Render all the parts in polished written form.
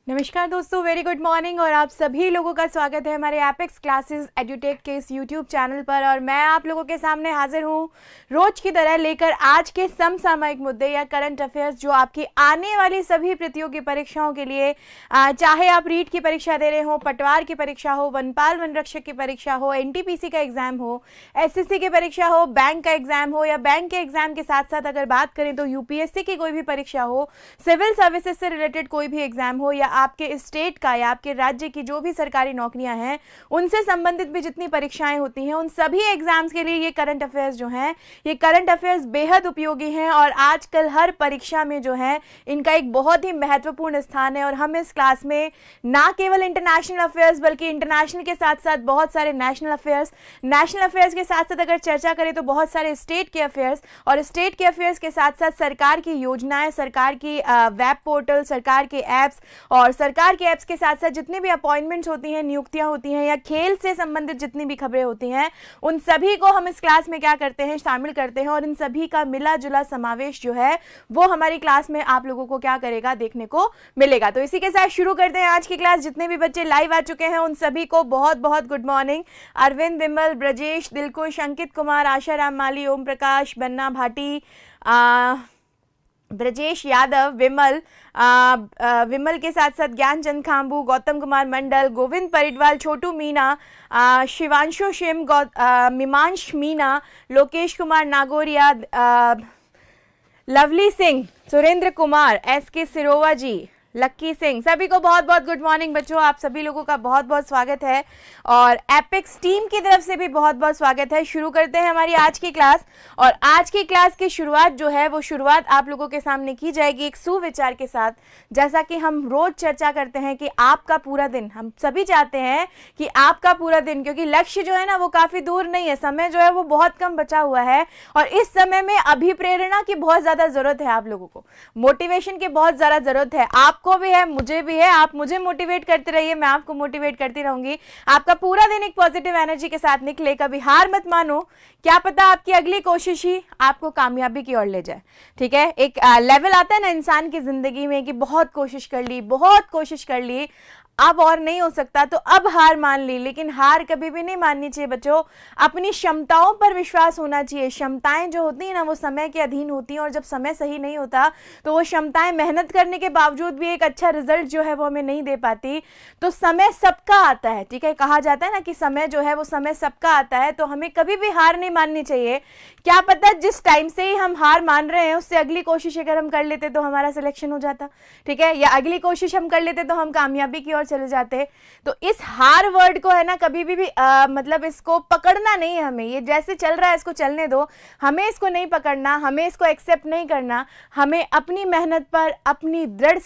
नमस्कार दोस्तों, very good morning और आप सभी लोगों का स्वागत है हमारे एपेक्स क्लासेस एडुटेक के इस यूट्यूब चैनल पर। और मैं आप लोगों के सामने हाजिर हूँ रोज की तरह लेकर आज के समसामयिक मुद्दे या करंट अफेयर्स जो आपकी आने वाली सभी प्रतियोगी परीक्षाओं के लिए, चाहे आप रीट की परीक्षा दे रहे हो, पटवार की परीक्षा हो, वनपाल वन रक्षक की परीक्षा हो, एनटीपीसी का एग्जाम हो, एसएससी की परीक्षा हो, बैंक का एग्जाम हो या बैंक के एग्जाम के साथ साथ अगर बात करें तो यूपीएससी की कोई भी परीक्षा हो, सिविल सर्विसेज से रिलेटेड कोई भी एग्जाम हो या आपके स्टेट का या आपके राज्य की जो भी सरकारी नौकरियां हैं उनसे संबंधित भी जितनी परीक्षाएं होती हैं, उन सभी एग्जाम्स के लिए ये करंट अफेयर्स जो हैं, ये करंट अफेयर्स बेहद उपयोगी हैं और आजकल हर परीक्षा में जो है इनका एक बहुत ही महत्वपूर्ण स्थान है। और हम इस क्लास में ना केवल इंटरनेशनल अफेयर्स बल्कि इंटरनेशनल के साथ साथ बहुत सारे नेशनल अफेयर्स के साथ साथ अगर चर्चा करें तो बहुत सारे स्टेट के अफेयर्स, और स्टेट के अफेयर्स के साथ साथ सरकार की योजनाएं, सरकार की वेब पोर्टल, सरकार के ऐप्स और सरकार के ऐप्स के साथ साथ जितने भी अपॉइंटमेंट्स होती हैं, नियुक्तियां होती हैं या खेल से संबंधित जितनी भी खबरें होती हैं, उन सभी को हम इस क्लास में क्या करते हैं, शामिल करते हैं। और इन सभी का मिला जुला समावेश जो है वो हमारी क्लास में आप लोगों को क्या करेगा, देखने को मिलेगा। तो इसी के साथ शुरू करते हैं आज की क्लास। जितने भी बच्चे लाइव आ चुके हैं उन सभी को बहुत बहुत गुड मॉर्निंग। अरविंद, विमल, ब्रजेश, दिलकुश, अंकित कुमार, आशाराम माली, ओम प्रकाश, बन्ना भाटी, ब्रजेश यादव, विमल के साथ साथ ज्ञानचंद खांबू, गौतम कुमार मंडल, गोविंद परिडवाल, छोटू मीना, शिवांशु शिम, मीमांश मीना, लोकेश कुमार नागोरिया, लवली सिंह, सुरेंद्र कुमार, एसके सिरोवा जी, लक्की सिंह, सभी को बहुत बहुत गुड मॉर्निंग बच्चों। आप सभी लोगों का बहुत बहुत स्वागत है और एपेक्स टीम की तरफ से भी बहुत बहुत स्वागत है। शुरू करते हैं हमारी आज की क्लास। और आज की क्लास की शुरुआत जो है वो शुरुआत आप लोगों के सामने की जाएगी एक सुविचार के साथ। जैसा कि हम रोज चर्चा करते हैं कि आपका पूरा दिन, हम सभी चाहते हैं कि आपका पूरा दिन, क्योंकि लक्ष्य जो है ना वो काफी दूर नहीं है, समय जो है वो बहुत कम बचा हुआ है और इस समय में अभिप्रेरणा की बहुत ज्यादा जरूरत है। आप लोगों को मोटिवेशन की बहुत ज्यादा जरूरत है, आपको भी है, मुझे भी है। आप मुझे मोटिवेट करते रहिए, मैं आपको मोटिवेट करती रहूंगी। आपका पूरा दिन एक पॉजिटिव एनर्जी के साथ निकले, कभी हार मत मानो, क्या पता आपकी अगली कोशिश ही आपको कामयाबी की ओर ले जाए। ठीक है, एक लेवल आता है ना इंसान की जिंदगी में कि बहुत कोशिश कर ली, अब और नहीं हो सकता तो अब हार मान ली, लेकिन हार कभी भी नहीं माननी चाहिए बच्चों। अपनी क्षमताओं पर विश्वास होना चाहिए। क्षमताएं जो होती हैं ना वो समय के अधीन होती हैं और जब समय सही नहीं होता तो वो क्षमताएं मेहनत करने के बावजूद भी एक अच्छा रिजल्ट जो है वो हमें नहीं दे पाती। तो समय सबका आता है, ठीक है, कहा जाता है ना कि समय जो है वो समय सबका आता है, तो हमें कभी भी हार नहीं माननी चाहिए। क्या पता जिस टाइम से ही हम हार मान रहे हैं उससे अगली कोशिश अगर हम कर लेते तो हमारा सिलेक्शन हो जाता, ठीक है, या अगली कोशिश हम कर लेते तो हम कामयाबी की ओर चले जाते। तो इस हार वर्ड को है ना कभी भी मतलब इसको पकड़ना नहीं है हमें। ये जैसे चल रहा है इसको चलने दो, हमें इसको नहीं पकड़ना, हमें इसको एक्सेप्ट नहीं करना। हमें अपनी मेहनत पर, अपनी दृढ़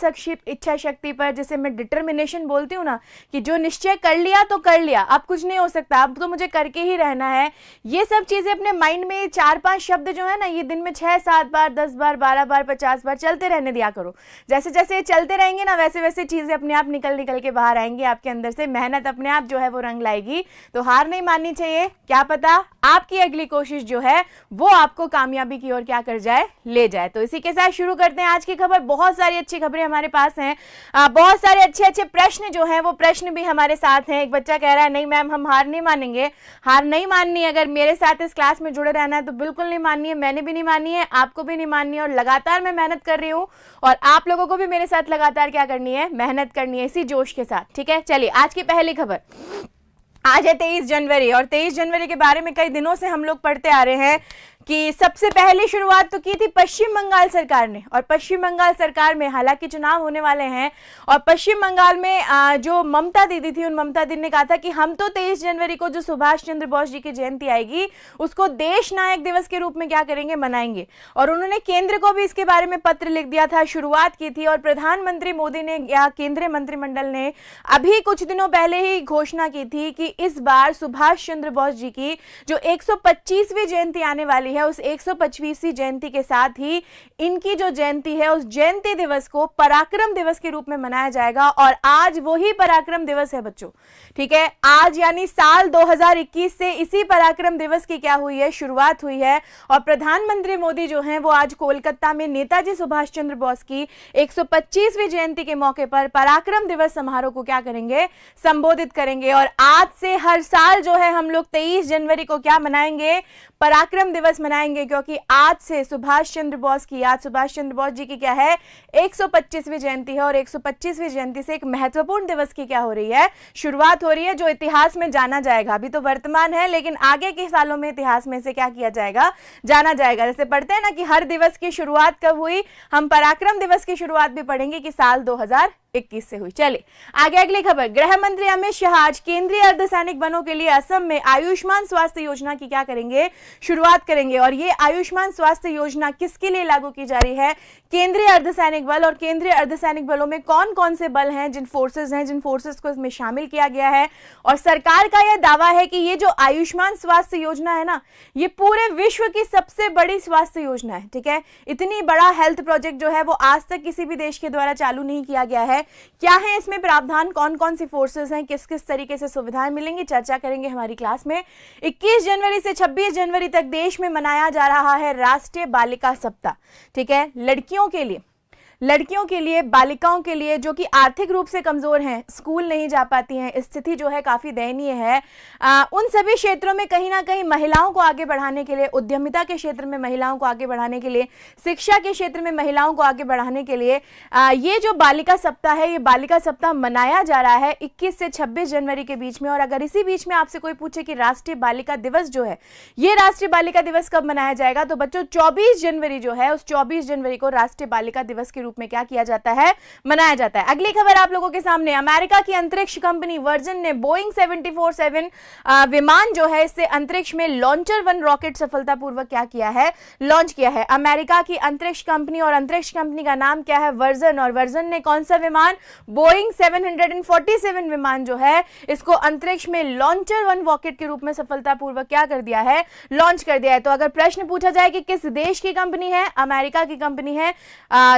इच्छा शक्ति पर, जिसे मैं डिटर्मिनेशन बोलती हूँ ना, कि जो निश्चय कर लिया तो कर लिया, अब कुछ नहीं हो सकता, अब तो मुझे करके ही रहना है। ये सब चीजें अपने माइंड में 4-5 शब्द जो है ना ये दिन में 6-7 बार, 10 बार, 12 बार, 50 बार चलते रहने दिया करो। जैसे जैसे ये चलते रहेंगे ना वैसे वैसे चीजें अपने आप निकल के बाहर आएंगी आपके अंदर से, मेहनत अपने आप जो है वो रंग लाएगी। तो हार नहीं माननी चाहिए, क्या पता आपकी अगली कोशिश जो है वो आपको कामयाबी की ओर क्या कर जाए, ले जाए। तो इसी के साथ शुरू करते हैं आज की खबर। बहुत सारी अच्छी खबरें हमारे पास हैं, बहुत सारे अच्छे प्रश्न जो हैं वो प्रश्न भी हमारे साथ हैं। एक बच्चा कह रहा है नहीं मैम हम हार नहीं मानेंगे। हार नहीं माननी है, अगर मेरे साथ इस क्लास में जुड़े रहना है तो बिल्कुल नहीं माननी है, मैंने भी नहीं माननी है, आपको भी नहीं माननी है। और लगातार मैं मेहनत कर रही हूँ और आप लोगों को भी मेरे साथ लगातार क्या करनी है, मेहनत करनी है, इसी जोश के साथ। ठीक है, चलिए आज की पहली खबर। आज है 23 जनवरी और 23 जनवरी के बारे में कई दिनों से हम लोग पढ़ते आ रहे हैं कि सबसे पहली शुरुआत तो की थी पश्चिम बंगाल सरकार ने। और पश्चिम बंगाल सरकार में हालांकि चुनाव होने वाले हैं और पश्चिम बंगाल में जो ममता दीदी थी, उन ममता दीदी ने कहा था कि हम तो 23 जनवरी को जो सुभाष चंद्र बोस जी की जयंती आएगी उसको देश नायक दिवस के रूप में क्या करेंगे, मनाएंगे। और उन्होंने केंद्र को भी इसके बारे में पत्र लिख दिया था, शुरुआत की थी। और प्रधानमंत्री मोदी ने या केंद्रीय मंत्रिमंडल ने अभी कुछ दिनों पहले ही घोषणा की थी कि इस बार सुभाष चंद्र बोस जी की जो 125वीं जयंती आने वाली है, उस 125वीं जयंती के साथ ही इनकी जो जयंती है उस जयंती दिवस को पराक्रम दिवस के रूप में मनाया जाएगा। और आज वही पराक्रम दिवस है बच्चों, ठीक है। आज यानी साल 2021 से इसी पराक्रम दिवस की क्या हुई है, शुरुआत हुई है। और प्रधानमंत्री मोदी जो हैं वो आज कोलकाता में नेताजी सुभाष चंद्र बोस की 125वीं जयंती के मौके पर पराक्रम दिवस समारोह को क्या करेंगे, संबोधित करेंगे। और आज से हर साल जो है हम लोग 23 जनवरी को क्या मनाएंगे, पराक्रम दिवस मनाएंगे, क्योंकि आज से सुभाष चंद्र बोस की, आज सुभाष चंद्र बोस जी की क्या है, 125वीं जयंती है। और 125वीं जयंती से एक महत्वपूर्ण दिवस की क्या हो रही है, शुरुआत हो रही है, जो इतिहास में जाना जाएगा। अभी तो वर्तमान है, लेकिन आगे के सालों में इतिहास में से क्या किया जाएगा, जाना जाएगा। जैसे पढ़ते हैं ना कि हर दिवस की शुरुआत कब हुई, हम पराक्रम दिवस की शुरुआत भी पढ़ेंगे कि साल 2021 से हुई। चलिए आगे अगली खबर। गृह मंत्री अमित शाह आज केंद्रीय अर्धसैनिक बलों के लिए असम में आयुष्मान स्वास्थ्य योजना की क्या करेंगे, शुरुआत करेंगे। और ये आयुष्मान स्वास्थ्य योजना किसके लिए लागू की जा रही है, केंद्रीय अर्धसैनिक बल। और केंद्रीय अर्धसैनिक बलों में कौन कौन से बल हैं, जिन फोर्सेस को इसमें शामिल किया गया है। और सरकार का यह दावा है कि ये जो आयुष्मान स्वास्थ्य योजना है ना, ये पूरे विश्व की सबसे बड़ी स्वास्थ्य योजना है, ठीक है। इतनी बड़ा हेल्थ प्रोजेक्ट जो है वो आज तक किसी भी देश के द्वारा चालू नहीं किया गया है। क्या है इसमें प्रावधान, कौन कौन सी फोर्सेस हैं, किस किस तरीके से सुविधाएं मिलेंगी, चर्चा करेंगे हमारी क्लास में। 21 जनवरी से 26 जनवरी तक देश में मनाया जा रहा है राष्ट्रीय बालिका सप्ताह, ठीक है। लड़कियों के लिए, बालिकाओं के लिए जो कि आर्थिक रूप से कमजोर हैं, स्कूल नहीं जा पाती हैं, स्थिति जो है काफी दयनीय है, उन सभी क्षेत्रों में कहीं ना कहीं महिलाओं को आगे बढ़ाने के लिए, उद्यमिता के क्षेत्र में महिलाओं को आगे बढ़ाने के लिए, शिक्षा के क्षेत्र में महिलाओं को आगे बढ़ाने के लिए ये जो बालिका सप्ताह है, ये बालिका सप्ताह मनाया जा रहा है 21 से 26 जनवरी के बीच में। और अगर इसी बीच में आपसे कोई पूछे कि राष्ट्रीय बालिका दिवस जो है, ये राष्ट्रीय बालिका दिवस कब मनाया जाएगा, तो बच्चों 24 जनवरी जो है, उस 24 जनवरी को राष्ट्रीय बालिका दिवस के रूप में क्या किया जाता है, मनाया जाता है। अगली खबर आप लोगों के सामने, अमेरिका की अंतरिक्ष कंपनी वर्जन ने बोइंग 747 विमान जो है, इससे अंतरिक्ष में लॉन्चर 1 रॉकेट सफलतापूर्वक क्या किया है, लॉन्च किया है। अमेरिका की अंतरिक्ष कंपनी, और अंतरिक्ष कंपनी का नाम क्या है, वर्जन। और वर्जन ने कौन सा विमान, बोइंग 747 विमान जो है, इसको अंतरिक्ष में लॉन्चर 1 रॉकेट के रूप में सफलतापूर्वक क्या कर दिया है, लॉन्च कर दिया है। तो अगर प्रश्न पूछा जाए कि किस देश की कंपनी है, अमेरिका की कंपनी है,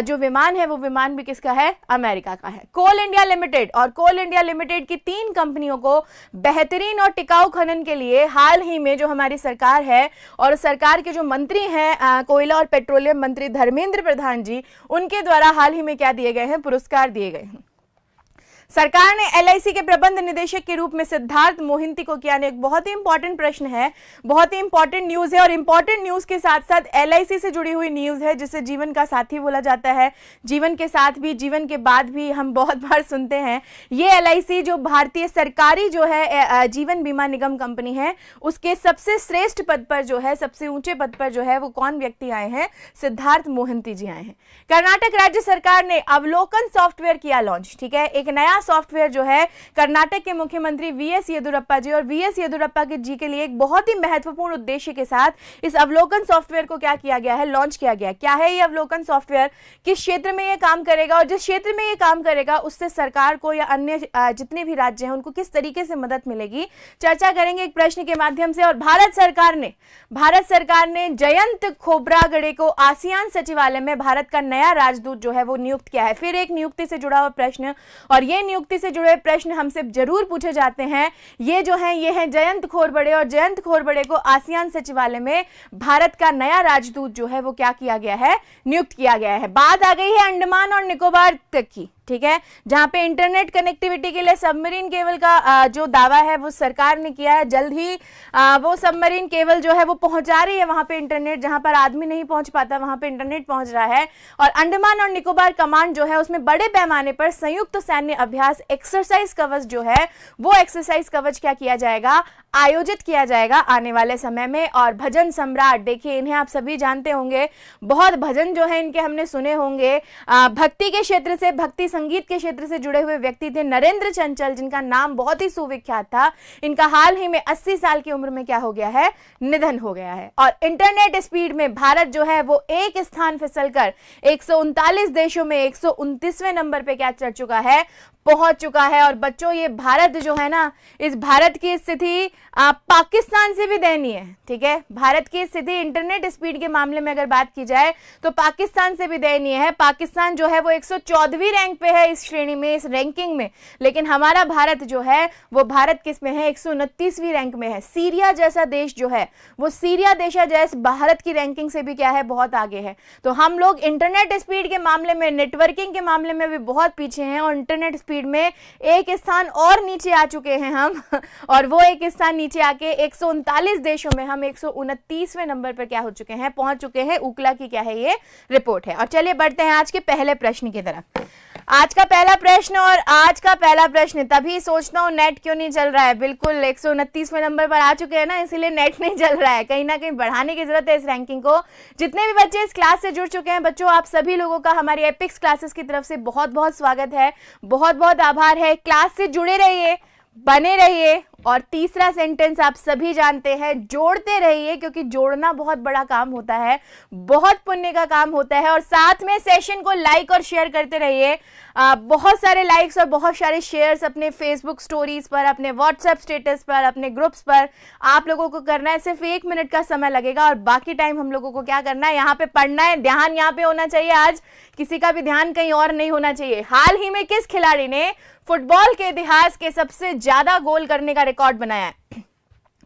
जो विमान है वो विमान भी किसका है, अमेरिका का है। कोल इंडिया लिमिटेड, और कोल इंडिया लिमिटेड की 3 कंपनियों को बेहतरीन और टिकाऊ खनन के लिए हाल ही में जो हमारी सरकार है, और सरकार के जो मंत्री हैं कोयला और पेट्रोलियम मंत्री धर्मेंद्र प्रधान जी, उनके द्वारा हाल ही में क्या दिए गए हैं, पुरस्कार दिए गए हैं। सरकार ने एलआईसी के प्रबंध निदेशक के रूप में सिद्धार्थ मोहिंती को किया। एक बहुत ही इंपॉर्टेंट प्रश्न है, बहुत ही इंपॉर्टेंट न्यूज है, और इंपॉर्टेंट न्यूज के साथ साथ एलआईसी से जुड़ी हुई न्यूज है, जिसे जीवन का साथी बोला जाता है। जीवन के साथ भी, जीवन के बाद भी हम बहुत बार सुनते हैं। ये एलआईसी जो भारतीय सरकारी जो है जीवन बीमा निगम कंपनी है, उसके सबसे श्रेष्ठ पद पर जो है, सबसे ऊंचे पद पर जो है, वो कौन व्यक्ति आए हैं, सिद्धार्थ मोहिंती जी आए हैं। कर्नाटक राज्य सरकार ने अवलोकन सॉफ्टवेयर किया लॉन्च, ठीक है। एक नया सॉफ्टवेयर जो है कर्नाटक के मुख्यमंत्री वीएस येदुरप्पा जी, और वीएस येदुरप्पा जी के लिए एक बहुत ही महत्वपूर्ण उद्देश्य के साथ इस अवलोकन सॉफ्टवेयर को क्या किया गया है, लॉन्च किया गया है। क्या है ये अवलोकन सॉफ्टवेयर, किस क्षेत्र में ये काम करेगा, और जिस क्षेत्र में ये काम करेगा उससे सरकार को या अन्य जितने भी राज्य हैं उनको किस तरीके से मदद मिलेगी, चर्चा करेंगे एक प्रश्न के माध्यम से। और भारत सरकार ने जयंत खोब्रागड़े को आसियान सचिवालय में भारत का नया राजदूत जो है वो नियुक्त किया है। फिर एक नियुक्ति से जुड़ा हुआ प्रश्न, और ये नियुक्ति से जुड़े प्रश्न हमसे जरूर पूछे जाते हैं। ये जो है, ये है जयंत खोरबड़े, और जयंत खोरबड़े को आसियान सचिवालय में भारत का नया राजदूत जो है वो क्या किया गया है, नियुक्त किया गया है। बात आ गई है अंडमान और निकोबार तक की, ठीक है, जहां पे इंटरनेट कनेक्टिविटी के लिए सबमरीन केबल का जो दावा है वो सरकार ने किया है। जल्द ही वो सबमरीन केबल जो है वो पहुंचा रही है वहां पे इंटरनेट, जहां पर आदमी नहीं पहुंच पाता वहां पे इंटरनेट पहुंच रहा है। और अंडमान और निकोबार कमांड जो है उसमें बड़े पैमाने पर संयुक्त सैन्य अभ्यास एक्सरसाइज कवच जो है, वो एक्सरसाइज कवच क्या किया जाएगा, आयोजित किया जाएगा आने वाले समय में। और भजन सम्राट, देखिए इन्हें आप सभी जानते होंगे, बहुत भजन जो है इनके हमने सुने होंगे। भक्ति के क्षेत्र से, भक्ति संगीत के क्षेत्र से जुड़े हुए व्यक्ति थे नरेंद्र चंचल, जिनका नाम बहुत ही सुविख्यात था। इनका हाल ही में 80 साल की उम्र में क्या हो गया है, निधन हो गया है। और इंटरनेट स्पीड में भारत जो है वो एक स्थान फिसलकर 139 देशों में 129वें नंबर पे क्या चढ़ चुका है, पहुंच चुका है। और बच्चों ये भारत जो है ना, इस भारत की स्थिति पाकिस्तान से भी दयनीय है। ठीक है, भारत की स्थिति इंटरनेट स्पीड के मामले में अगर बात की जाए तो पाकिस्तान से भी दयनीय है। पाकिस्तान जो है वो 114वीं रैंक पे है इस श्रेणी में, इस रैंकिंग में, लेकिन हमारा भारत जो है वो भारत किस में है, 129वीं रैंक में है। सीरिया जैसा देश जो है वो सीरिया देश जैसे भारत की रैंकिंग से भी क्या है, बहुत आगे है। तो हम लोग इंटरनेट स्पीड के मामले में, नेटवर्किंग के मामले में भी बहुत पीछे हैं और इंटरनेट स्पीड में एक स्थान और नीचे आ चुके हैं हम और वो एक स्थान नीचे आके 139 देशों में हम 129वें नंबर पर क्या हो चुके हैं, पहुंच चुके हैं। UCLA की क्या है, ये रिपोर्ट है। और चलिए बढ़ते हैं आज के पहले प्रश्न की तरफ। आज का पहला प्रश्न, और आज का पहला प्रश्न, तभी सोचता हूँ नेट क्यों नहीं चल रहा है। बिल्कुल 129वें नंबर पर आ चुके हैं ना, इसीलिए नेट नहीं चल रहा है। कहीं ना कहीं बढ़ाने की जरूरत है इस रैंकिंग को। जितने भी बच्चे इस क्लास से जुड़ चुके हैं बच्चों, आप सभी लोगों का हमारी एपिक्स क्लासेस की तरफ से बहुत बहुत स्वागत है, बहुत बहुत आभार है। क्लास से जुड़े रहिए, बने रहिए। और तीसरा सेंटेंस आप सभी जानते हैं, जोड़ते रहिए, क्योंकि जोड़ना बहुत बड़ा काम होता है, बहुत पुण्य का काम होता है। और साथ में सेशन को लाइक और शेयर करते रहिए। बहुत सारे लाइक्स और बहुत सारे शेयर्स अपने फेसबुक स्टोरीज पर, अपने व्हाट्सएप स्टेटस पर, अपने ग्रुप्स पर आप लोगों को करना है। सिर्फ 1 मिनट का समय लगेगा और बाकी टाइम हम लोगों को क्या करना है, यहाँ पे पढ़ना है। ध्यान यहाँ पे होना चाहिए, आज किसी का भी ध्यान कहीं और नहीं होना चाहिए। हाल ही में किस खिलाड़ी ने फुटबॉल के इतिहास के सबसे ज्यादा गोल करने का रिकॉर्ड बनाया है?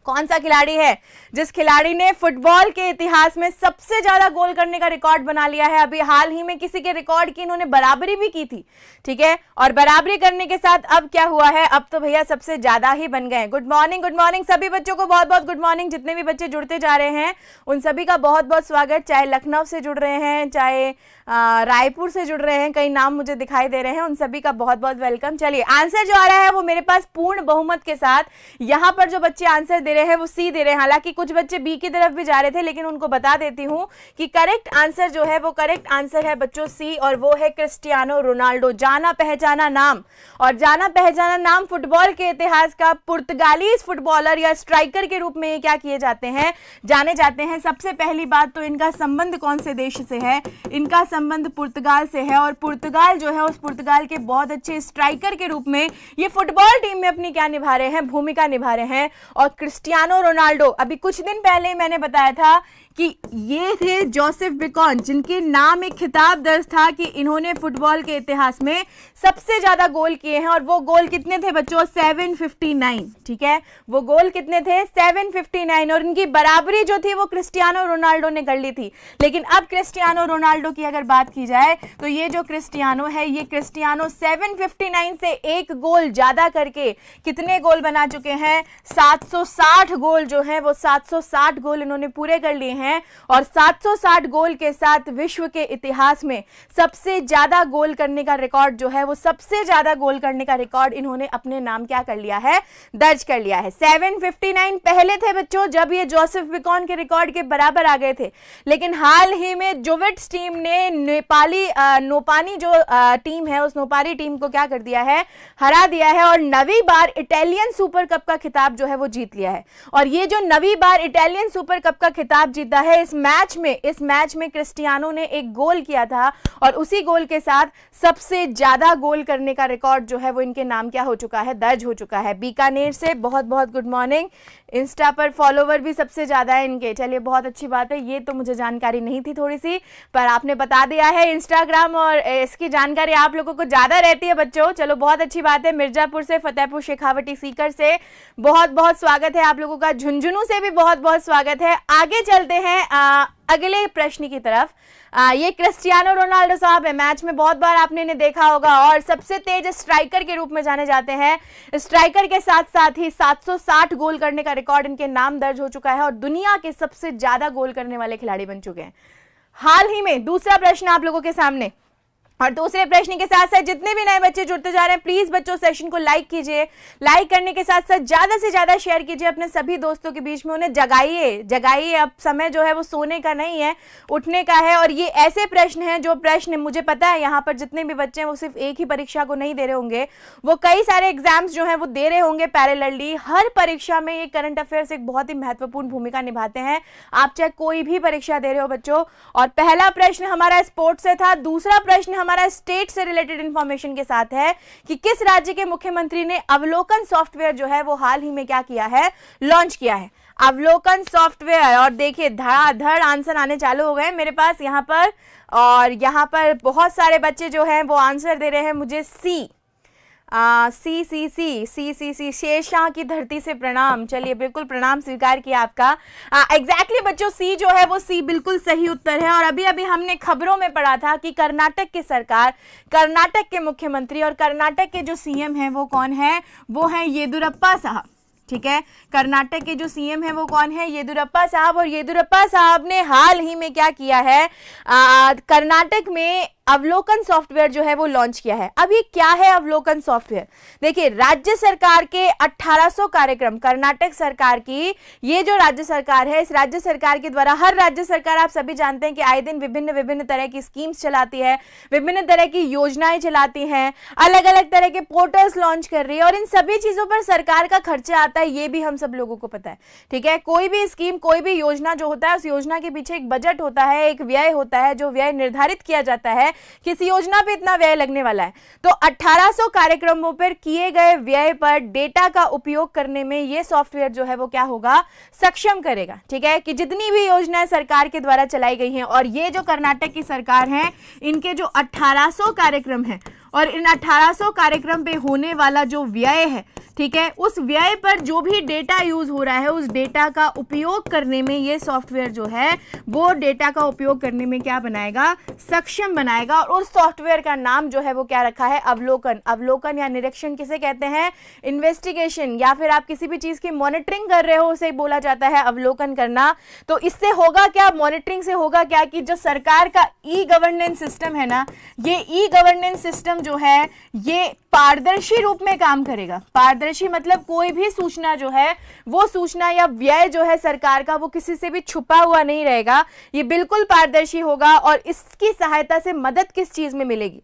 कौन सा खिलाड़ी है जिस खिलाड़ी ने फुटबॉल के इतिहास में सबसे ज्यादा गोल करने का रिकॉर्ड बना लिया है? अभी हाल ही में किसी के रिकॉर्ड की इन्होंने बराबरी भी की थी। ठीक है, और बराबरी करने के साथ अब क्या हुआ है, अब तो भैया सबसे ज्यादा ही बन गए। गुड मॉर्निंग सभी बच्चों को, बहुत बहुत गुड मॉर्निंग। जितने भी बच्चे जुड़ते जा रहे हैं उन सभी का बहुत बहुत स्वागत, चाहे लखनऊ से जुड़ रहे हैं, चाहे रायपुर से जुड़ रहे हैं, कई नाम मुझे दिखाई दे रहे हैं, उन सभी का बहुत बहुत वेलकम। चलिए, आंसर जो आ रहा है वो मेरे पास पूर्ण बहुमत के साथ यहाँ पर जो बच्चे आंसर दे रहे हैं वो सी दे रहे हैं। हालांकि कुछ बच्चे बी की तरफ भी जा रहे थे, लेकिन उनको बता देती हूँ कि करेक्ट आंसर जो है वो करेक्ट आंसर है बच्चों सी, और वो है क्रिस्टियानो रोनाल्डो। जाना पहचाना नाम, और जाना पहचाना नाम फुटबॉल के इतिहास का पुर्तगाली फुटबॉलर या स्ट्राइकर के रूप में क्या किए जाते हैं, जाने जाते हैं। सबसे पहली बात तो इनका संबंध कौन से देश से है? इनका संबंध पुर्तगाल से है, और पुर्तगाल जो है उस पुर्तगाल के बहुत अच्छे स्ट्राइकर के रूप में ये फुटबॉल टीम में अपनी क्या निभा रहे हैं, भूमिका निभा रहे हैं। और क्रिस्टियानो रोनाल्डो, अभी कुछ दिन पहले मैंने बताया था कि ये थे जोसेफ बिकॉन, जिनके नाम एक खिताब दर्ज था कि इन्होंने फुटबॉल के इतिहास में सबसे ज्यादा गोल किए हैं। और वो गोल कितने थे बच्चों? 759। ठीक है, वो गोल कितने थे? 759। और इनकी बराबरी जो थी वो क्रिस्टियानो रोनाल्डो ने कर ली थी। लेकिन अब क्रिस्टियानो रोनाल्डो की अगर बात की जाए तो ये जो क्रिस्टियानो है, ये क्रिस्टियानो 759 से एक गोल ज्यादा करके कितने गोल बना चुके हैं? 760 गोल जो है वो 760 गोल इन्होंने पूरे कर लिए हैं। और 760 गोल के साथ विश्व के इतिहास में सबसे ज्यादा गोल करने का रिकॉर्ड जो है वो सबसे ज्यादा गोल करने का रिकॉर्ड इन्होंने अपने नाम क्या कर लिया है, दर्ज कर लिया है। 759 पहले थे बच्चों, जब ये जोसेफ बिकॉन के रिकॉर्ड के बराबर आ गए थे। लेकिन हाल ही में जुवेंटस टीम ने नोपानी जो टीम है उस नोपारी टीम को क्या कर दिया है, हरा दिया है, और नवी बार इटालियन सुपर कप का खिताब जो है वो जीत लिया है। और ये जो नवी बार इटालियन सुपर कप का खिताब जीता है, इस मैच में क्रिस्टियानो ने एक गोल किया था, और उसी गोल के साथ सबसे ज्यादा गोल करने का रिकॉर्ड जो है वो इनके नाम क्या हो चुका है, दर्ज हो चुका है। बीकानेर से बहुत बहुत गुड मॉर्निंग। इंस्टा पर फॉलोवर भी सबसे ज्यादा है इनके। चलिए, बहुत अच्छी बात है, ये तो मुझे जानकारी नहीं थी थोड़ी सी, पर आपने बता दिया है। इंस्टाग्राम और इसकी जानकारी आप लोगों को ज्यादा रहती है बच्चों, चलो बहुत अच्छी बात है। मिर्जापुर से, फतेहपुर शेखावटी सीकर से बहुत बहुत स्वागत है आप लोगों का। झुंझुनू से भी बहुत बहुत स्वागत है। आगे चलते हैं अगले प्रश्न की तरफ। ये क्रिस्टियानो रोनाल्डो साहब है, मैच में बहुत बार आपने इन्हें देखा होगा और सबसे तेज स्ट्राइकर के रूप में जाने जाते हैं। स्ट्राइकर के साथ साथ ही 760 गोल करने का रिकॉर्ड इनके नाम दर्ज हो चुका है और दुनिया के सबसे ज्यादा गोल करने वाले खिलाड़ी बन चुके हैं हाल ही में। दूसरा प्रश्न आप लोगों के सामने, और दूसरे प्रश्न के साथ साथ जितने भी नए बच्चे जुड़ते जा रहे हैं प्लीज बच्चों सेशन को लाइक कीजिए। लाइक करने के साथ साथ ज्यादा से ज्यादा शेयर कीजिए अपने सभी दोस्तों के बीच में, उन्हें जगाइए। अब समय जो है वो सोने का नहीं है, उठने का है। और ये ऐसे प्रश्न हैं जो प्रश्न मुझे पता है यहाँ पर जितने भी बच्चे हैं वो सिर्फ एक ही परीक्षा को नहीं दे रहे होंगे, वो कई सारे एग्जाम्स जो है वो दे रहे होंगे पैरेलली। हर परीक्षा में ये करंट अफेयर्स एक बहुत ही महत्वपूर्ण भूमिका निभाते हैं, आप चाहे कोई भी परीक्षा दे रहे हो बच्चों। और पहला प्रश्न हमारा स्पोर्ट्स से था, दूसरा प्रश्न हमारा स्टेट से रिलेटेड इंफॉर्मेशन के साथ है कि किस राज्य के मुख्यमंत्री ने अवलोकन सॉफ्टवेयर जो है वो हाल ही में क्या किया है, लॉन्च किया है, अवलोकन सॉफ्टवेयर। और देखिए धड़ाधड़ आंसर आने चालू हो गए मेरे पास यहाँ पर, और यहाँ पर बहुत सारे बच्चे जो हैं वो आंसर दे रहे हैं मुझे सी शेरशाह की धरती से प्रणाम। चलिए बिल्कुल प्रणाम स्वीकार किया आपका। एग्जैक्टली बच्चों सी जो है वो सी बिल्कुल सही उत्तर है। और अभी अभी हमने खबरों में पढ़ा था कि कर्नाटक की सरकार, कर्नाटक के मुख्यमंत्री और कर्नाटक के जो सीएम हैं वो कौन है, वो है येदुरप्पा साहब। ठीक है, कर्नाटक के जो सीएम है वो कौन है, येदुरप्पा साहब। और येदुरप्पा साहब ने हाल ही में क्या किया है, कर्नाटक में अवलोकन सॉफ्टवेयर जो है वो लॉन्च किया है। अब ये क्या है अवलोकन सॉफ्टवेयर? देखिए राज्य सरकार के 1800 कार्यक्रम, कर्नाटक सरकार की ये जो राज्य सरकार है, इस राज्य सरकार के द्वारा, हर राज्य सरकार आप सभी जानते हैं कि आए दिन विभिन्न विभिन्न तरह की स्कीम्स चलाती है, विभिन्न तरह की योजनाएं चलाती हैं, अलग अलग तरह के पोर्टल्स लॉन्च कर रही है, और इन सभी चीजों पर सरकार का खर्चा आता है, ये भी हम सब लोगों को पता है। ठीक है, कोई भी स्कीम, कोई भी योजना जो होता है, उस योजना के पीछे एक बजट होता है, एक व्यय होता है, जो व्यय निर्धारित किया जाता है किसी योजना पे इतना व्यय लगने वाला है। तो 1800 कार्यक्रमों पर किए गए व्यय पर डेटा का उपयोग करने में यह सॉफ्टवेयर जो है वो क्या होगा, सक्षम करेगा। ठीक है, कि जितनी भी योजनाएं सरकार के द्वारा चलाई गई हैं, और ये जो कर्नाटक की सरकार है, इनके जो 1800 कार्यक्रम हैं, और इन 1800 कार्यक्रम पे होने वाला जो व्यय है, ठीक है, उस व्यय पर जो भी डेटा यूज हो रहा है, उस डेटा का उपयोग करने में ये सॉफ्टवेयर जो है वो डेटा का उपयोग करने में क्या बनाएगा, सक्षम बनाएगा। और उस सॉफ्टवेयर का नाम जो है वो क्या रखा है, अवलोकन। अवलोकन या निरीक्षण किसे कहते हैं, इन्वेस्टिगेशन, या फिर आप किसी भी चीज की मॉनिटरिंग कर रहे हो उसे बोला जाता है अवलोकन करना। तो इससे होगा क्या, मॉनिटरिंग से होगा क्या, कि जो सरकार का ई गवर्नेंस सिस्टम है ना, ये ई गवर्नेंस सिस्टम जो है ये पारदर्शी रूप में काम करेगा। पारदर्शी मतलब कोई भी सूचना जो है, वो सूचना या व्यय जो है सरकार का, वो किसी से भी छुपा हुआ नहीं रहेगा, ये बिल्कुल पारदर्शी होगा। और इसकी सहायता से मदद किस चीज में मिलेगी,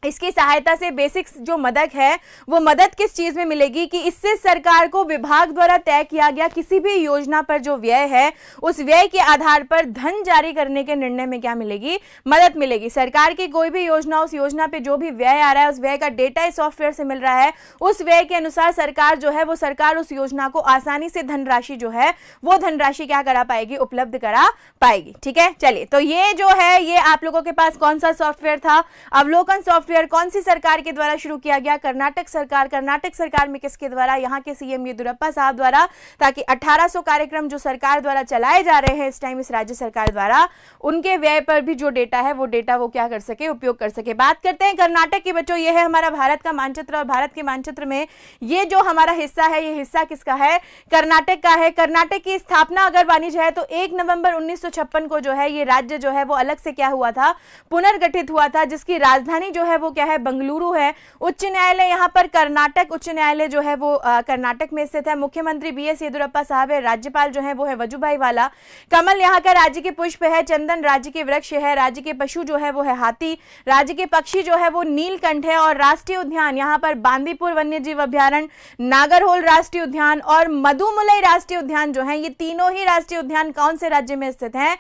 इसकी सहायता से बेसिक्स जो मदद है वो मदद किस चीज में मिलेगी, कि इससे सरकार को विभाग द्वारा तय किया गया किसी भी योजना पर जो व्यय है, उस व्यय के आधार पर धन जारी करने के निर्णय में क्या मिलेगी, मदद मिलेगी। सरकार की कोई भी योजना, उस योजना पे जो भी व्यय आ रहा है, उस व्यय का डेटा इस सॉफ्टवेयर से मिल रहा है, उस व्यय के अनुसार सरकार जो है वो सरकार उस योजना को आसानी से धनराशि जो है वो धनराशि क्या करा पाएगी, उपलब्ध करा पाएगी। ठीक है, चलिए तो ये जो है ये आप लोगों के पास कौन सा सॉफ्टवेयर था, अवलोकन सॉफ्टवेयर। कौन सी सरकार के द्वारा शुरू किया गया, कर्नाटक सरकार। कर्नाटक सरकार में किसके द्वारा, यहाँ के सीएम येदुरप्पा साहब द्वारा, ताकि 1800 कार्यक्रम जो सरकार द्वारा चलाए जा रहे हैं इस टाइम इस राज्य सरकार द्वारा, उनके व्यय पर भी जो डेटा है वो डेटा वो क्या कर सके, उपयोग कर सके। बात करते हैं कर्नाटक की बच्चों, ये है हमारा भारत का मानचित्र, और भारत के मानचित्र में ये जो हमारा हिस्सा है, ये हिस्सा किसका है, कर्नाटक का है। कर्नाटक की स्थापना अगर मानी जाए तो 1 नवंबर 1956 को जो है ये राज्य जो है वो अलग से क्या हुआ था, पुनर्गठित हुआ था, जिसकी राजधानी जो है वो क्या है, बंगलुरु है। उच्च न्यायालय यहाँ पर कर्नाटक उच्च न्यायालय जो है वो कर्नाटक में स्थित है। मुख्यमंत्री बीएस येदुरप्पा साहब है। राज्यपाल जो है वो है वजुभाई वाला। कमल यहाँ का राज्य के पुष्प है। चंदन राज्य के वृक्ष है। राज्य के पशु जो है वो है हाथी। राज्य के पक्षी जो है वो नीलकंठ है। और राष्ट्रीय उद्यान यहाँ पर बांदीपुर वन्यजीव अभ्यारण्य, नागरहोल राष्ट्रीय उद्यान और मधुमलई राष्ट्रीय उद्यान जो है, ये तीनों ही राष्ट्रीय उद्यान कौन से राज्य में स्थित हैं,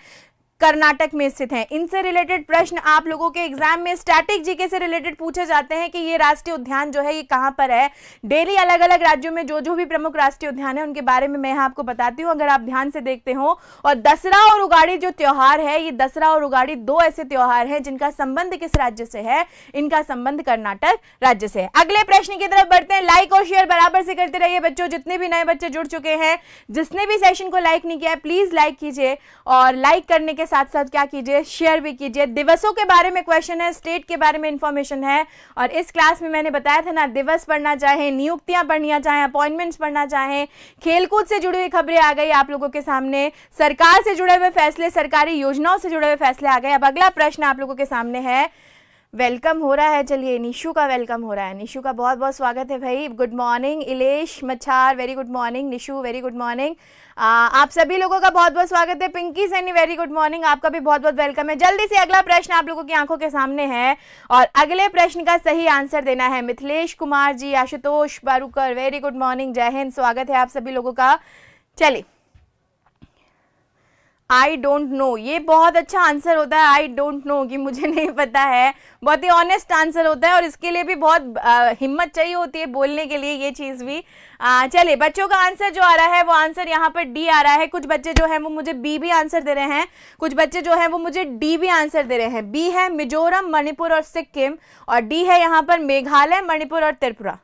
कर्नाटक में स्थित हैं। इनसे रिलेटेड प्रश्न आप लोगों के एग्जाम में स्टैटिक जीके से रिलेटेड पूछे जाते हैं कि ये राष्ट्रीय उद्यान जो है ये कहां पर है। डेली अलग अलग राज्यों में जो जो भी प्रमुख राष्ट्रीय उद्यान है उनके बारे में मैं आपको बताती हूं, अगर आप ध्यान से देखते हो। और दसरा और उगाड़ी जो त्योहार है, ये दसरा और उगाड़ी दो ऐसे त्योहार हैं जिनका संबंध किस राज्य से है, इनका संबंध कर्नाटक राज्य से है। अगले प्रश्न की तरफ बढ़ते हैं। लाइक और शेयर बराबर से करते रहिए बच्चों। जितने भी नए बच्चे जुड़ चुके हैं, जिसने भी सेशन को लाइक नहीं किया है, प्लीज लाइक कीजिए, और लाइक करने के साथ साथ क्या कीजिए, शेयर भी कीजिए। दिवसों के बारे में क्वेश्चन है, स्टेट के बारे में इंफॉर्मेशन है, और इस क्लास में मैंने बताया था ना, दिवस पढ़ना चाहे, नियुक्तियां पढ़ना चाहे, अपॉइंटमेंट्स पढ़ना चाहे, खेलकूद से जुड़ी हुई खबरें आ गई आप लोगों के सामने, सरकार से जुड़े हुए फैसले, सरकारी योजनाओं से जुड़े हुए फैसले आ गए। अब अगला प्रश्न आप लोगों के सामने है। वेलकम हो रहा है, चलिए निशु का वेलकम हो रहा है। निशु का बहुत बहुत स्वागत है भाई। Good morning Ilesh Machhar, very good morning. Nishu very good morning. आप सभी लोगों का बहुत बहुत स्वागत है। Pinki Saini very good morning, आपका भी बहुत बहुत वेलकम है। जल्दी से अगला प्रश्न आप लोगों की आंखों के सामने है, और अगले प्रश्न का सही आंसर देना है। Mithilesh Kumar ji, Ashutosh बारूकर, very good morning, जय हिंद, स्वागत है आप सभी लोगों का। चलिए आई डोंट नो, ये बहुत अच्छा आंसर होता है, आई डोंट नो, कि मुझे नहीं पता है, बहुत ही ऑनेस्ट आंसर होता है और इसके लिए भी बहुत हिम्मत चाहिए होती है बोलने के लिए, ये चीज़ भी। चलिए, बच्चों का आंसर जो आ रहा है वो आंसर यहाँ पर डी आ रहा है। कुछ बच्चे जो हैं वो मुझे बी भी आंसर दे रहे हैं, कुछ बच्चे जो हैं वो मुझे डी भी आंसर दे रहे हैं। बी है मिजोरम, मणिपुर और सिक्किम, और डी है यहाँ पर मेघालय, मणिपुर और त्रिपुरा।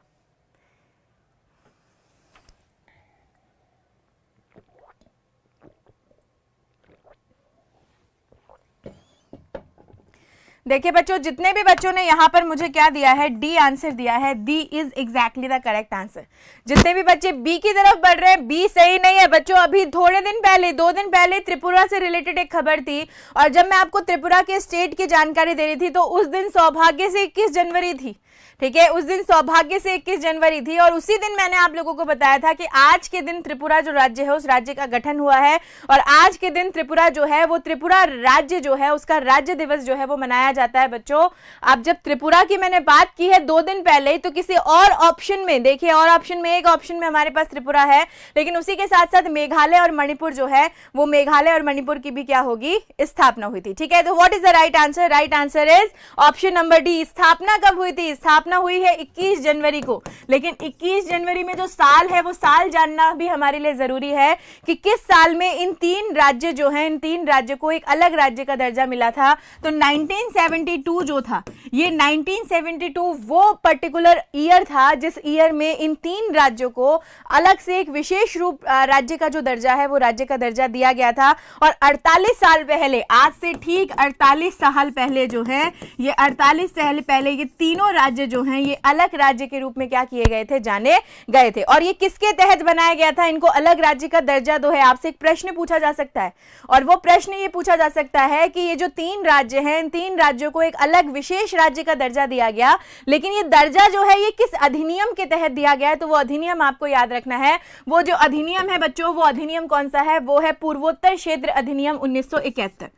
देखिए बच्चों, जितने भी बच्चों ने यहाँ पर मुझे क्या दिया है, डी आंसर दिया है, D is exactly the correct answer. जितने भी बच्चे बी की तरफ बढ़ रहे हैं, बी सही नहीं है बच्चों। अभी थोड़े दिन पहले, 2 दिन पहले त्रिपुरा से रिलेटेड एक खबर थी, और जब मैं आपको त्रिपुरा के स्टेट की जानकारी दे रही थी तो उस दिन सौभाग्य से 21 जनवरी थी, ठीक है, उस दिन सौभाग्य से 21 जनवरी थी, और उसी दिन मैंने आप लोगों को बताया था कि आज के दिन त्रिपुरा जो राज्य है उस राज्य का गठन हुआ है, और आज के दिन त्रिपुरा जो है वो त्रिपुरा राज्य जो है उसका राज्य दिवस जो है वो मनाया जाता है बच्चों। अब जब त्रिपुरा की मैंने बात की है 2 दिन पहले, तो किसी और ऑप्शन में देखिए, और ऑप्शन में, एक ऑप्शन में हमारे पास त्रिपुरा है, लेकिन उसी के साथ साथ मेघालय और मणिपुर जो है वो, मेघालय और मणिपुर की भी क्या होगी, स्थापना हुई थी, ठीक है। तो what is the right answer? Right answer is option number D. स्थापना कब हुई थी? स्थापना हुई है 21 जनवरी को, लेकिन 21 जनवरी में जो साल है वो साल जानना भी हमारे लिए जरूरी है कि किस साल में इन 3 राज्य जो हैं, इन 3 राज्यों को एक अलग राज्य का दर्जा मिला था। तो 1972 जो था, ये 1972 वो पर्टिकुलर ईयर था जिस ईयर में इन 3 राज्यों को अलग से एक विशेष रूप राज्य का जो दर्जा है वो राज्य का दर्जा दिया गया था। और 48 साल पहले, आज से ठीक 48 साल पहले जो है, ये 48 साल पहले ये तीनों राज्य जो हैं ये अलग राज्य के रूप में क्या किए गए थे, जाने गए थे। और ये किसके तहत बनाया गया था, इनको अलग राज्य का दर्जा दो है? आपसे एक प्रश्न पूछा जा सकता है, और वो प्रश्न ये पूछा जा सकता है कि ये जो 3 राज्य हैं, इन 3 राज्यों को एक अलग विशेष राज्य का दर्जा दिया गया, लेकिन ये दर्जा जो है ये किस अधिनियम के तहत दिया गया है? तो वो अधिनियम आपको याद रखना है। वो जो अधिनियम है बच्चों, वो अधिनियम कौन सा है? वो है पूर्वोत्तर क्षेत्र अधिनियम 1971।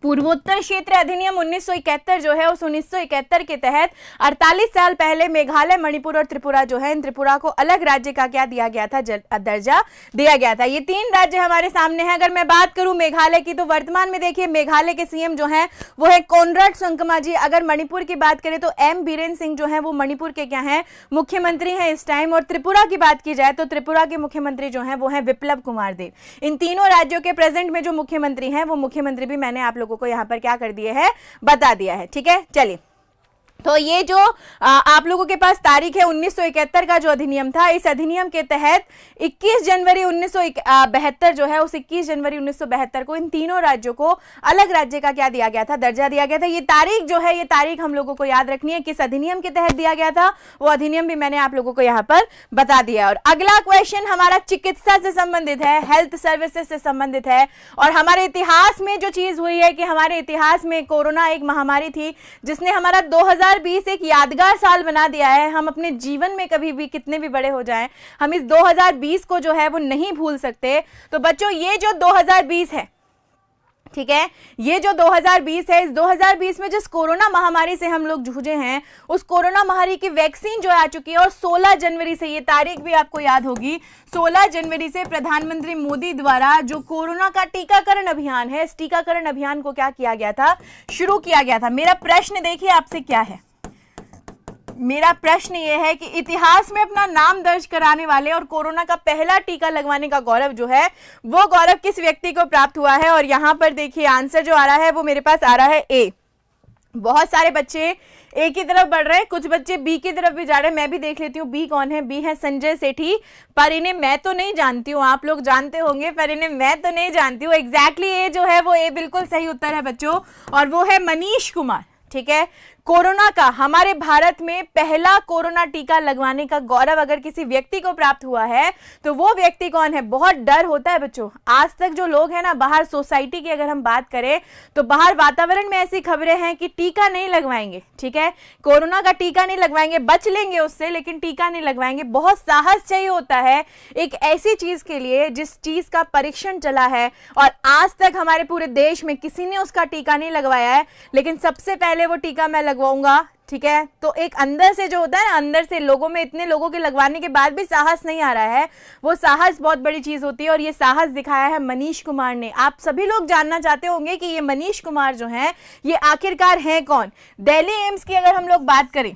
पूर्वोत्तर क्षेत्र अधिनियम 1971 जो है, उस 1971 के तहत 48 साल पहले मेघालय, मणिपुर और त्रिपुरा जो है, इन त्रिपुरा को अलग राज्य का क्या दिया गया था, दर्जा दिया गया था। ये 3 राज्य हमारे सामने हैं। अगर मैं बात करूं मेघालय की, तो वर्तमान में देखिए मेघालय के सीएम जो हैं वो है कोनराड संगमा जी। अगर मणिपुर की बात करें तो एम बीरेन सिंह जो है वो मणिपुर के क्या हैं, मुख्यमंत्री हैं इस टाइम। और त्रिपुरा की बात की जाए तो त्रिपुरा के मुख्यमंत्री जो हैं वो है विप्लव कुमार देव। इन तीनों राज्यों के प्रेजेंट में जो मुख्यमंत्री हैं वो मुख्यमंत्री भी मैंने आप लोगों को यहां पर क्या कर दिए है, बता दिया है, ठीक है। चलिए, तो ये जो आप लोगों के पास तारीख है 1971 का जो अधिनियम था, इस अधिनियम के तहत 21 जनवरी 1972 जो है, उस 21 जनवरी 1972 को इन तीनों राज्यों को अलग राज्य का क्या दिया गया था, दर्जा दिया गया था। ये तारीख जो है, ये तारीख हम लोगों को याद रखनी है, किस अधिनियम के तहत दिया गया था, वो अधिनियम भी मैंने आप लोगों को यहाँ पर बता दिया। और अगला क्वेश्चन हमारा चिकित्सा से संबंधित है, हेल्थ सर्विसेज से संबंधित है। और हमारे इतिहास में जो चीज हुई है कि हमारे इतिहास में कोरोना एक महामारी थी जिसने हमारा 2020 एक यादगार साल बना दिया है। हम अपने जीवन में कभी भी, कितने भी बड़े हो जाएं, हम इस 2020 को जो है वो नहीं भूल सकते। तो बच्चों, ये जो 2020 है, ठीक है, ये जो 2020 है, इस 2020 में जिस कोरोना महामारी से हम लोग जूझे हैं, उस कोरोना महामारी की वैक्सीन जो आ चुकी है, और 16 जनवरी से, ये तारीख भी आपको याद होगी, 16 जनवरी से प्रधानमंत्री मोदी द्वारा जो कोरोना का टीकाकरण अभियान है, इस टीकाकरण अभियान को क्या किया गया था, शुरू किया गया था। मेरा प्रश्न देखिए आपसे क्या है, मेरा प्रश्न यह है कि इतिहास में अपना नाम दर्ज कराने वाले और कोरोना का पहला टीका लगवाने का गौरव जो है, वो गौरव किस व्यक्ति को प्राप्त हुआ है? और यहां पर देखिए आंसर जो आ रहा है वो मेरे पास आ रहा है ए। बहुत सारे बच्चे ए की तरफ बढ़ रहे हैं, कुछ बच्चे बी की तरफ भी जा रहे हैं। मैं भी देख लेती हूँ बी कौन है। बी है संजय सेठी, पर इन्हें मैं तो नहीं जानती हूँ, आप लोग जानते होंगे, पर इन्हें मैं तो नहीं जानती हूँ। एग्जैक्टली ए जो है वो ए बिल्कुल सही उत्तर है बच्चों, और वो है मनीष कुमार, ठीक है। कोरोना का, हमारे भारत में पहला कोरोना टीका लगवाने का गौरव अगर किसी व्यक्ति को प्राप्त हुआ है तो वो व्यक्ति कौन है? बहुत डर होता है बच्चों, आज तक जो लोग हैं ना, बाहर सोसाइटी की अगर हम बात करें तो बाहर वातावरण में ऐसी खबरें हैं कि टीका नहीं लगवाएंगे, ठीक है, कोरोना का टीका नहीं लगवाएंगे, बच लेंगे उससे लेकिन टीका नहीं लगवाएंगे। बहुत साहस चाहिए होता है एक ऐसी चीज के लिए जिस चीज का परीक्षण चला है और आज तक हमारे पूरे देश में किसी ने उसका टीका नहीं लगवाया है, लेकिन सबसे पहले वो टीका मैं लगवाऊंगा, ठीक है। तो एक अंदर से जो होता है ना, अंदर से लोगों में, इतने लोगों के लगवाने के बाद भी साहस नहीं आ रहा है, वो साहस बहुत बड़ी चीज होती है। और ये साहस दिखाया है मनीष कुमार ने। आप सभी लोग जानना चाहते होंगे कि ये मनीष कुमार जो हैं ये आखिरकार हैं कौन। दिल्ली एम्स की अगर हम लोग बात करें,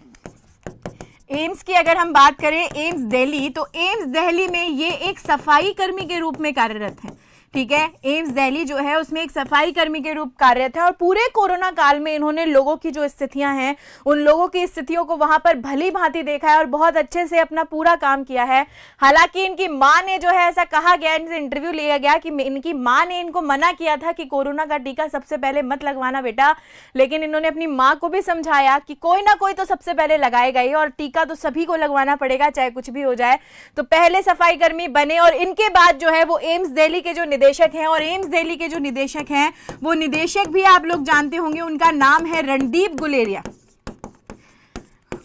एम्स की अगर हम बात करें, एम्स दिल्ली, तो एम्स दिल्ली में ये एक सफाई कर्मी के रूप में कार्यरत है, ठीक है। एम्स दिल्ली जो है उसमें एक सफाई कर्मी के रूप कार्यरत है और पूरे कोरोना काल में इन्होंने लोगों की जो स्थितियां हैं, उन लोगों की स्थितियों को वहां पर भली भांति देखा है और बहुत अच्छे से अपना पूरा काम किया है। हालांकि इनकी मां ने जो है, ऐसा कहा गया, इनसे इंटरव्यू लिया गया कि इनकी मां ने इनको मना किया था कि कोरोना का टीका सबसे पहले मत लगवाना बेटा, लेकिन इन्होंने अपनी मां को भी समझाया कि कोई ना कोई तो सबसे पहले लगाएगा ही और टीका तो सभी को लगवाना पड़ेगा चाहे कुछ भी हो जाए। तो पहले सफाई कर्मी बने और इनके बाद जो है वो एम्स दिल्ली के जो निदेशक हैं, और एम्स दिल्ली के जो निदेशक हैं वो निदेशक भी आप लोग जानते होंगे, उनका नाम है रणदीप गुलेरिया।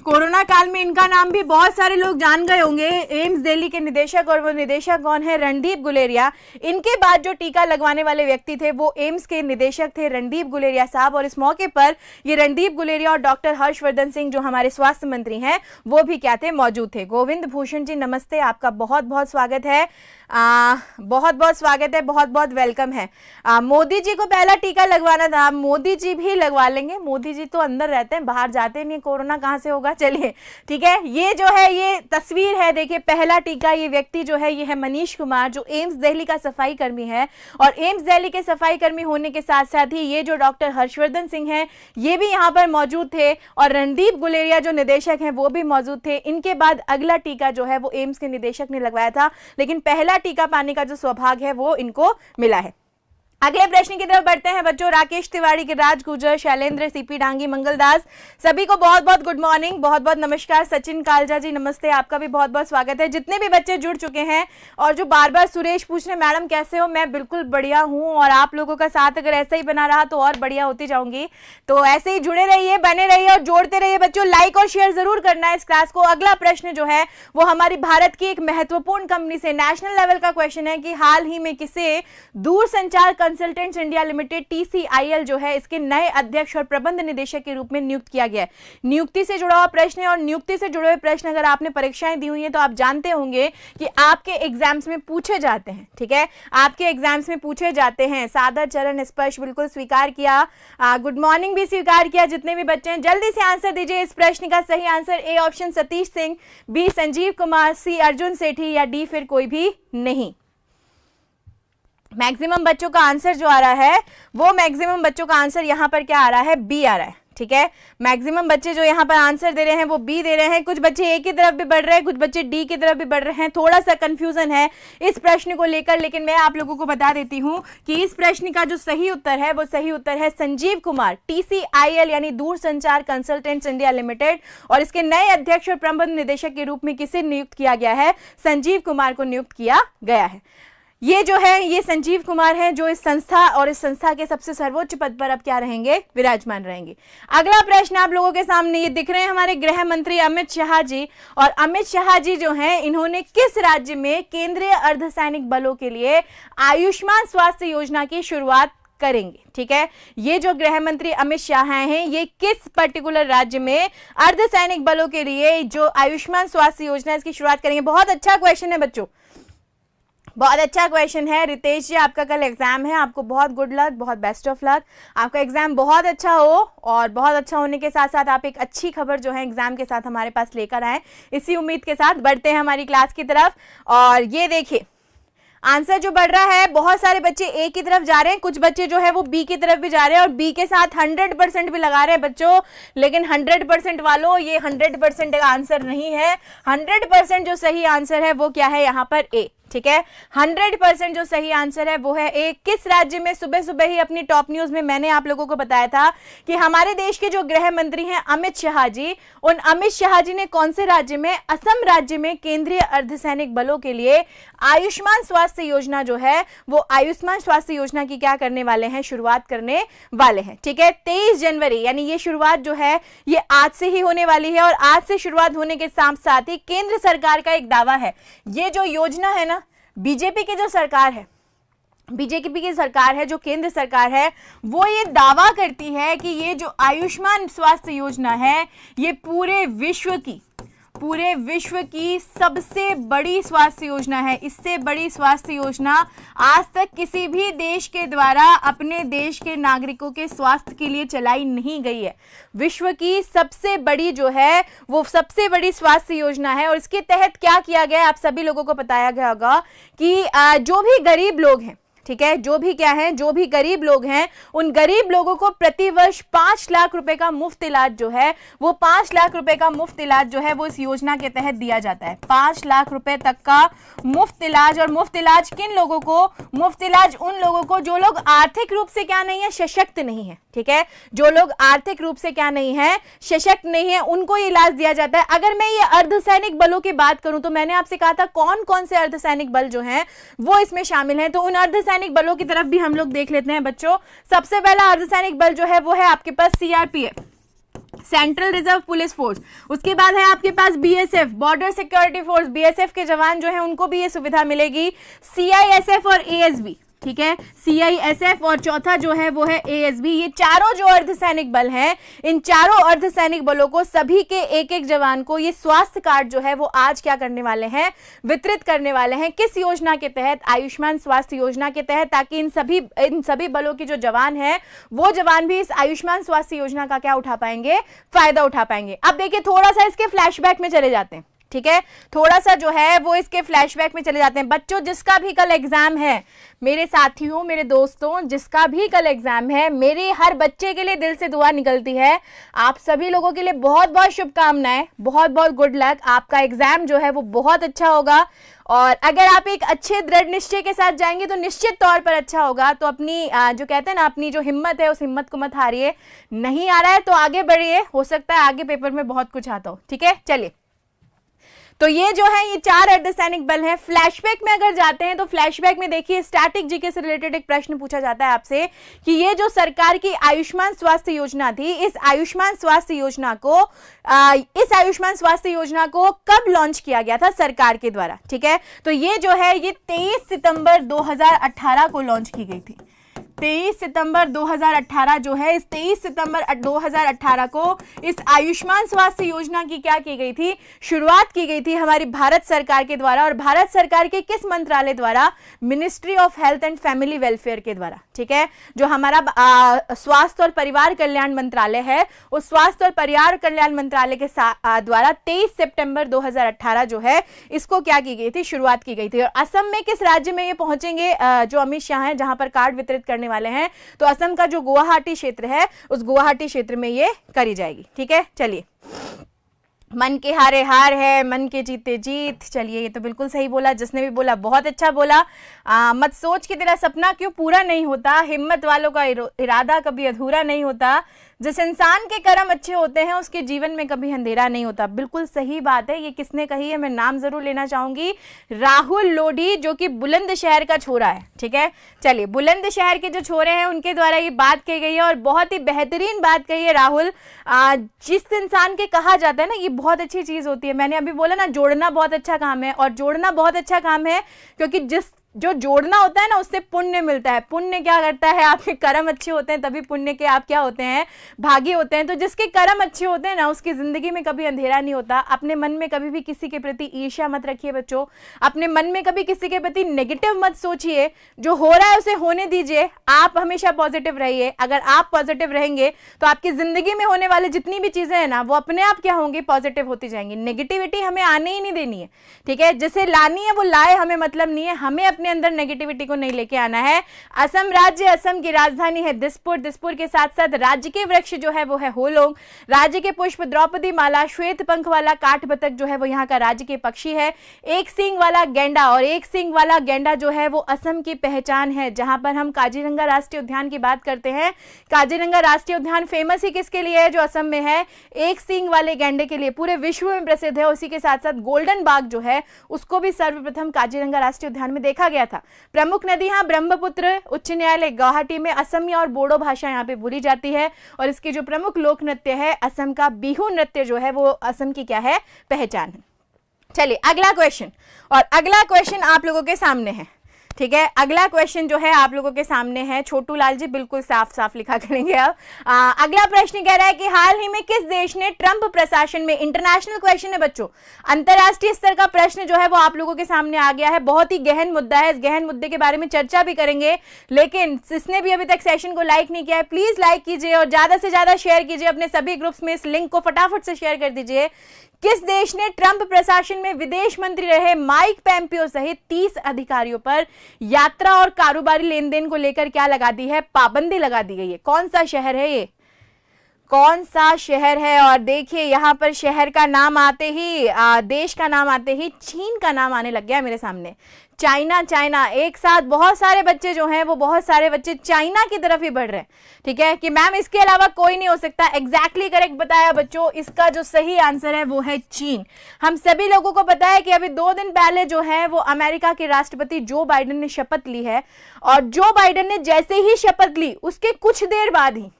कोरोना काल में इनका नाम भी बहुत सारे लोग जान गए होंगे, एम्स दिल्ली के निदेशक, और वो निदेशक कौन है, रणदीप गुलेरिया। इनके बाद जो टीका लगवाने वाले व्यक्ति थे वो एम्स के निदेशक थे रणदीप गुलेरिया साहब। और इस मौके पर ये रणदीप गुलेरिया और डॉक्टर हर्षवर्धन सिंह जो हमारे स्वास्थ्य मंत्री हैं वो भी क्या थे, मौजूद थे। गोविंद भूषण जी नमस्ते, आपका बहुत बहुत स्वागत है, बहुत बहुत स्वागत है, बहुत बहुत वेलकम है। मोदी जी को पहला टीका लगवाना था, मोदी जी भी लगवा लेंगे, मोदी जी तो अंदर रहते हैं, बाहर जाते नहीं, कोरोना कहां से होगा। चलिए ठीक है, ये जो है ये तस्वीर है, देखिए पहला टीका, ये व्यक्ति जो है ये है मनीष कुमार जो एम्स दिल्ली का सफाई कर्मी है। और एम्स दिल्ली के सफाई कर्मी होने के साथ साथ ही ये जो डॉक्टर हर्षवर्धन सिंह हैं ये भी यहाँ पर मौजूद थे और रणदीप गुलेरिया जो निदेशक हैं वो भी मौजूद थे। इनके बाद अगला टीका जो है वो एम्स के निदेशक ने लगवाया था, लेकिन पहला टीका पाने का जो सौभाग्य है वो इनको मिला है। अगले प्रश्न की तरफ बढ़ते हैं बच्चों। राकेश तिवारी, गिरिराज गुर्जर, शैलेंद्र, सीपी डांगी, मंगलदास, सभी को बहुत बहुत गुड मॉर्निंग, बहुत बहुत नमस्कार। सचिन कालजा जी नमस्ते, आपका भी बहुत बहुत स्वागत है। जितने भी बच्चे जुड़ चुके हैं और जो बार बार सुरेश पूछ रहे मैडम कैसे हो, मैं बिल्कुल बढ़िया हूं और आप लोगों का साथ अगर ऐसा ही बना रहा तो और बढ़िया होती जाऊंगी। तो ऐसे ही जुड़े रहिए, बने रहिए और जोड़ते रहिए बच्चों। लाइक और शेयर जरूर करना है इस क्लास को। अगला प्रश्न जो है वो हमारी भारत की एक महत्वपूर्ण कंपनी से नेशनल लेवल का क्वेश्चन है कि हाल ही में किसे दूरसंचार कंसल्टेंट्स इंडिया लिमिटेड TCIL जो है इसके नए अध्यक्ष और प्रबंध निदेशक के रूप में नियुक्त किया गया है। नियुक्ति से जुड़ा हुआ प्रश्न है और नियुक्ति से जुड़े हुए प्रश्न अगर आपने परीक्षाएं दी हुई हैं तो आप जानते होंगे कि आपके एग्जाम्स में पूछे जाते हैं, ठीक है, आपके एग्जाम्स में पूछे जाते हैं। सादर चरण स्पर्श बिल्कुल स्वीकार किया, गुड मॉर्निंग भी स्वीकार किया। जितने भी बच्चे हैं जल्दी से आंसर दीजिए। इस प्रश्न का सही answer A option Satish Singh, B Sanjeev Kumar, C Arjun Sethi या डी फिर कोई भी नहीं। मैक्सिमम बच्चों का आंसर जो आ रहा है वो मैक्सिमम बच्चों का आंसर यहां पर क्या आ रहा है, बी आ रहा है, ठीक है। मैक्सिमम बच्चे जो यहां पर आंसर दे रहे हैं वो बी दे रहे हैं। कुछ बच्चे ए की तरफ भी बढ़ रहे हैं, कुछ बच्चे डी की तरफ भी बढ़ रहे हैं। थोड़ा सा कंफ्यूजन है इस प्रश्न को लेकर, लेकिन मैं आप लोगों को बता देती हूं कि इस प्रश्न का जो सही उत्तर है वो सही उत्तर है संजीव कुमार। TCIL यानी दूरसंचार कंसल्टेंट्स इंडिया लिमिटेड और इसके नए अध्यक्ष और प्रबंध निदेशक के रूप में किसे नियुक्त किया गया है, संजीव कुमार को नियुक्त किया गया है। ये जो है ये संजीव कुमार हैं जो इस संस्था और इस संस्था के सबसे सर्वोच्च पद पर अब क्या रहेंगे, विराजमान रहेंगे। अगला प्रश्न आप लोगों के सामने ये दिख रहे हैं हमारे गृह मंत्री अमित शाह जी। और अमित शाह जी जो हैं इन्होंने किस राज्य में केंद्रीय अर्धसैनिक बलों के लिए आयुष्मान स्वास्थ्य योजना की शुरुआत करेंगे, ठीक है। ये जो गृह मंत्री अमित शाह हैं ये किस पर्टिकुलर राज्य में अर्धसैनिक बलों के लिए जो आयुष्मान स्वास्थ्य योजना इसकी शुरुआत करेंगे। बहुत अच्छा क्वेश्चन है बच्चों, बहुत अच्छा क्वेश्चन है। रितेश जी आपका कल एग्जाम है, आपको बहुत गुड लक, बहुत बेस्ट ऑफ लक। आपका एग्जाम बहुत अच्छा हो और बहुत अच्छा होने के साथ साथ आप एक अच्छी खबर जो है एग्जाम के साथ हमारे पास लेकर आए, इसी उम्मीद के साथ बढ़ते हैं हमारी क्लास की तरफ। और ये देखिए आंसर जो बढ़ रहा है, बहुत सारे बच्चे ए की तरफ जा रहे हैं, कुछ बच्चे जो है वो बी की तरफ भी जा रहे हैं और बी के साथ 100% भी लगा रहे हैं बच्चों। लेकिन 100% वालों ये 100% का आंसर नहीं है। 100% जो सही आंसर है वो क्या है यहाँ पर, ए, ठीक है। 100% जो सही आंसर है वो है ए। किस राज्य में, सुबह सुबह ही अपनी टॉप न्यूज में मैंने आप लोगों को बताया था कि हमारे देश के जो गृह मंत्री हैं अमित शाह जी, उन अमित शाह जी ने कौन से राज्य में, असम राज्य में केंद्रीय अर्धसैनिक बलों के लिए आयुष्मान स्वास्थ्य योजना जो है वो आयुष्मान स्वास्थ्य योजना की क्या करने वाले हैं, शुरुआत करने वाले हैं, ठीक है। 23 जनवरी यानी ये शुरुआत जो है ये आज से ही होने वाली है। और आज से शुरुआत होने के साथ साथ ही केंद्र सरकार का एक दावा है, ये जो योजना है ना, बीजेपी की जो सरकार है बीजेपी की सरकार है, जो केंद्र सरकार है, वो ये दावा करती है कि ये जो आयुष्मान स्वास्थ्य योजना है ये पूरे विश्व की सबसे बड़ी स्वास्थ्य योजना है। इससे बड़ी स्वास्थ्य योजना आज तक किसी भी देश के द्वारा अपने देश के नागरिकों के स्वास्थ्य के लिए चलाई नहीं गई है। विश्व की सबसे बड़ी जो है वो सबसे बड़ी स्वास्थ्य योजना है। और इसके तहत क्या किया गया है, आप सभी लोगों को बताया गया होगा कि जो भी गरीब लोग हैं, ठीक है, जो भी गरीब लोग हैं, उन गरीब लोगों को प्रतिवर्ष 5 लाख रुपए का मुफ्त इलाज जो है वो 5 लाख रुपए का मुफ्त इलाज जो है वो इस योजना के तहत दिया जाता है। 5 लाख रुपए तक का मुफ्त इलाज। और मुफ्त इलाज किन लोगों को? मुफ्त इलाज उन लोगों को जो लोग आर्थिक रूप से क्या नहीं है, सशक्त नहीं है। ठीक है, जो लोग आर्थिक रूप से क्या नहीं है, सशक्त नहीं है, उनको ये इलाज दिया जाता है। अगर मैं ये अर्धसैनिक बलों की बात करूं तो मैंने आपसे कहा था कौन कौन से अर्धसैनिक बल जो हैं वो इसमें शामिल हैं। तो उन अर्धसैनिक बलों की तरफ भी हम लोग देख लेते हैं बच्चों। सबसे पहला अर्धसैनिक बल जो है वो है आपके पास CRPF, central reserve police force. उसके बाद है आपके पास BSF, border security force. BSF के जवान जो है उनको भी ये सुविधा मिलेगी। सीआईएसएफ और एएसबी, ठीक है, सीआईएसएफ और चौथा जो है वो है एएसबी। ये चारों जो अर्धसैनिक बल हैं, इन चारों अर्धसैनिक बलों को सभी के एक एक जवान को ये स्वास्थ्य कार्ड जो है वो आज क्या करने वाले हैं, वितरित करने वाले हैं। किस योजना के तहत? आयुष्मान स्वास्थ्य योजना के तहत, ताकि इन सभी बलों के जो जवान हैं वो जवान भी इस आयुष्मान स्वास्थ्य योजना का क्या उठा पाएंगे, फायदा उठा पाएंगे। अब देखिए थोड़ा सा इसके फ्लैशबैक में चले जाते हैं। ठीक है, थोड़ा सा जो है वो इसके फ्लैशबैक में चले जाते हैं। बच्चों जिसका भी कल एग्जाम है, मेरे साथियों, मेरे दोस्तों, जिसका भी कल एग्जाम है, मेरी हर बच्चे के लिए दिल से दुआ निकलती है। आप सभी लोगों के लिए बहुत बहुत शुभकामनाएं, बहुत बहुत गुड लक। आपका एग्जाम जो है वो बहुत अच्छा होगा और अगर आप एक अच्छे दृढ़ निश्चय के साथ जाएंगे तो निश्चित तौर पर अच्छा होगा। तो अपनी जो कहते हैं ना, अपनी जो हिम्मत है उस हिम्मत को मत हारिए। नहीं आ रहा है तो आगे बढ़िए, हो सकता है आगे पेपर में बहुत कुछ आता हो। ठीक है, चलिए, तो ये जो है ये चार अर्धसैनिक बल हैं। फ्लैशबैक में अगर जाते हैं तो फ्लैशबैक में देखिए स्टैटिक जीके से रिलेटेड एक प्रश्न पूछा जाता है आपसे कि ये जो सरकार की आयुष्मान स्वास्थ्य योजना थी, इस आयुष्मान स्वास्थ्य योजना को कब लॉन्च किया गया था सरकार के द्वारा। ठीक है, तो ये जो है ये 23 सितंबर 2018 को लॉन्च की गई थी। 23 सितंबर 2018 जो है, इस 23 सितंबर 2018 को इस आयुष्मान स्वास्थ्य योजना की क्या की गई थी, शुरुआत की गई थी हमारी भारत सरकार के द्वारा। और भारत सरकार के किस मंत्रालय द्वारा? Ministry of health and family welfare के द्वारा। ठीक है, जो हमारा स्वास्थ्य और परिवार कल्याण मंत्रालय है, उस स्वास्थ्य और परिवार कल्याण मंत्रालय के द्वारा 23 सितंबर 2018 जो है इसको क्या की गई थी, शुरुआत की गई थी। और असम में किस राज्य में ये पहुंचेंगे जो अमित शाह हैं, जहां पर कार्ड वितरित करने वाले हैं? तो असम का जो गुवाहाटी क्षेत्र है, उस गुवाहाटी क्षेत्र में ये करी जाएगी। ठीक है, चलिए, मन के हारे हार है, मन के जीते जीत। चलिए, ये तो बिल्कुल सही बोला, जिसने भी बोला बहुत अच्छा बोला। मत सोच कि तेरा सपना क्यों पूरा नहीं होता, हिम्मत वालों का इरादा कभी अधूरा नहीं होता, जिस इंसान के कर्म अच्छे होते हैं उसके जीवन में कभी अंधेरा नहीं होता। बिल्कुल सही बात है। ये किसने कही है, मैं नाम जरूर लेना चाहूंगी, राहुल लोधी, जो कि बुलंदशहर का छोरा है। ठीक है, चलिए, बुलंदशहर के जो छोरे हैं उनके द्वारा ये बात कही गई है और बहुत ही बेहतरीन बात कही है राहुल। जिस इंसान के कहा जाता है ना, ये बहुत अच्छी चीज होती है। मैंने अभी बोला ना, जोड़ना बहुत अच्छा काम है, और जोड़ना बहुत अच्छा काम है क्योंकि जो जोड़ना होता है ना, उससे पुण्य मिलता है। पुण्य क्या करता है, आपके कर्म अच्छे होते हैं तभी पुण्य के आप क्या होते हैं, भागी होते हैं। तो जिसके कर्म अच्छे होते हैं ना, उसकी जिंदगी में कभी अंधेरा नहीं होता। अपने मन में कभी भी किसी के प्रति ईर्ष्या मत रखिए बच्चों, अपने मन में कभी किसी के प्रति नेगेटिव मत सोचिए। जो हो रहा है उसे होने दीजिए, आप हमेशा पॉजिटिव रहिए। अगर आप पॉजिटिव रहेंगे तो आपकी जिंदगी में होने वाली जितनी भी चीजें हैं ना, वो अपने आप क्या होंगी, पॉजिटिव होती जाएंगी। नेगेटिविटी हमें आने ही नहीं देनी है। ठीक है, जिसे लानी है वो लाए, हमें मतलब नहीं है। हमें अपने अंदर नेगेटिविटी को नहीं लेके आना है। असम राज्य, असम की राजधानी है दिसपुर। दिसपुर के साथ साथ राज्य के वृक्ष जो है वो है होलोंग। राज्य के पुष्प द्रौपदी माला, श्वेत पंख वाला काठ बतख जो है वो यहाँ का राज्य के पक्षी है। एक सींग वाला गेंडा, और एक सींग वाला गेंडा जो है वो असम की पहचान है। जहां पर हम काजीरंगा राष्ट्रीय उद्यान की बात करते हैं, काजीरंगा राष्ट्रीय उद्यान फेमस ही किसके लिए है, जो असम में है, एक सींग वाले गेंडे के लिए, पूरे विश्व में प्रसिद्ध है। उसी के साथ साथ गोल्डन बाग जो है उसको भी सर्वप्रथम काजीरंगा राष्ट्रीय उद्यान में देखा गया था। प्रमुख नदियां ब्रह्मपुत्र, उच्च न्यायालय गुवाहाटी में असमी और बोडो भाषा यहाँ पे बोली जाती है। और इसकी जो प्रमुख लोक नृत्य है, असम का बिहू नृत्य जो है वो असम की क्या है, पहचान है। चलिए अगला क्वेश्चन, और अगला क्वेश्चन आप लोगों के सामने है। ठीक है, अगला क्वेश्चन जो है आप लोगों के सामने है, छोटू लाल जी बिल्कुल साफ साफ लिखा करेंगे अब। अगला प्रश्न कह रहा है कि हाल ही में किस देश ने ट्रंप प्रशासन में, इंटरनेशनल क्वेश्चन है बच्चों, अंतरराष्ट्रीय स्तर का प्रश्न जो है वो आप लोगों के सामने आ गया है। बहुत ही गहन मुद्दा है, इस गहन मुद्दे के बारे में चर्चा भी करेंगे, लेकिन जिसने भी अभी तक सेशन को लाइक नहीं किया है प्लीज लाइक कीजिए और ज्यादा से ज्यादा शेयर कीजिए अपने सभी ग्रुप्स में, इस लिंक को फटाफट से शेयर कर दीजिए। किस देश ने ट्रंप प्रशासन में विदेश मंत्री रहे माइक पोम्पियो सहित 30 अधिकारियों पर यात्रा और कारोबारी लेन देन को लेकर क्या लगा दी है, पाबंदी लगा दी गई है? कौन सा शहर है ये, कौन सा शहर है? और देखिए यहां पर शहर का नाम आते ही, देश का नाम आते ही चीन का नाम आने लग गया मेरे सामने। चाइना, चाइना, एक साथ बहुत सारे बच्चे जो हैं वो बहुत सारे बच्चे चाइना की तरफ ही बढ़ रहे हैं। ठीक है कि मैम इसके अलावा कोई नहीं हो सकता, एग्जैक्टली करेक्ट बताया बच्चों। इसका जो सही आंसर है वो है चीन। हम सभी लोगों को पता है कि अभी 2 दिन पहले जो है वो अमेरिका के राष्ट्रपति जो बाइडेन ने शपथ ली है, और जो बाइडेन ने जैसे ही शपथ ली उसके कुछ देर बाद ही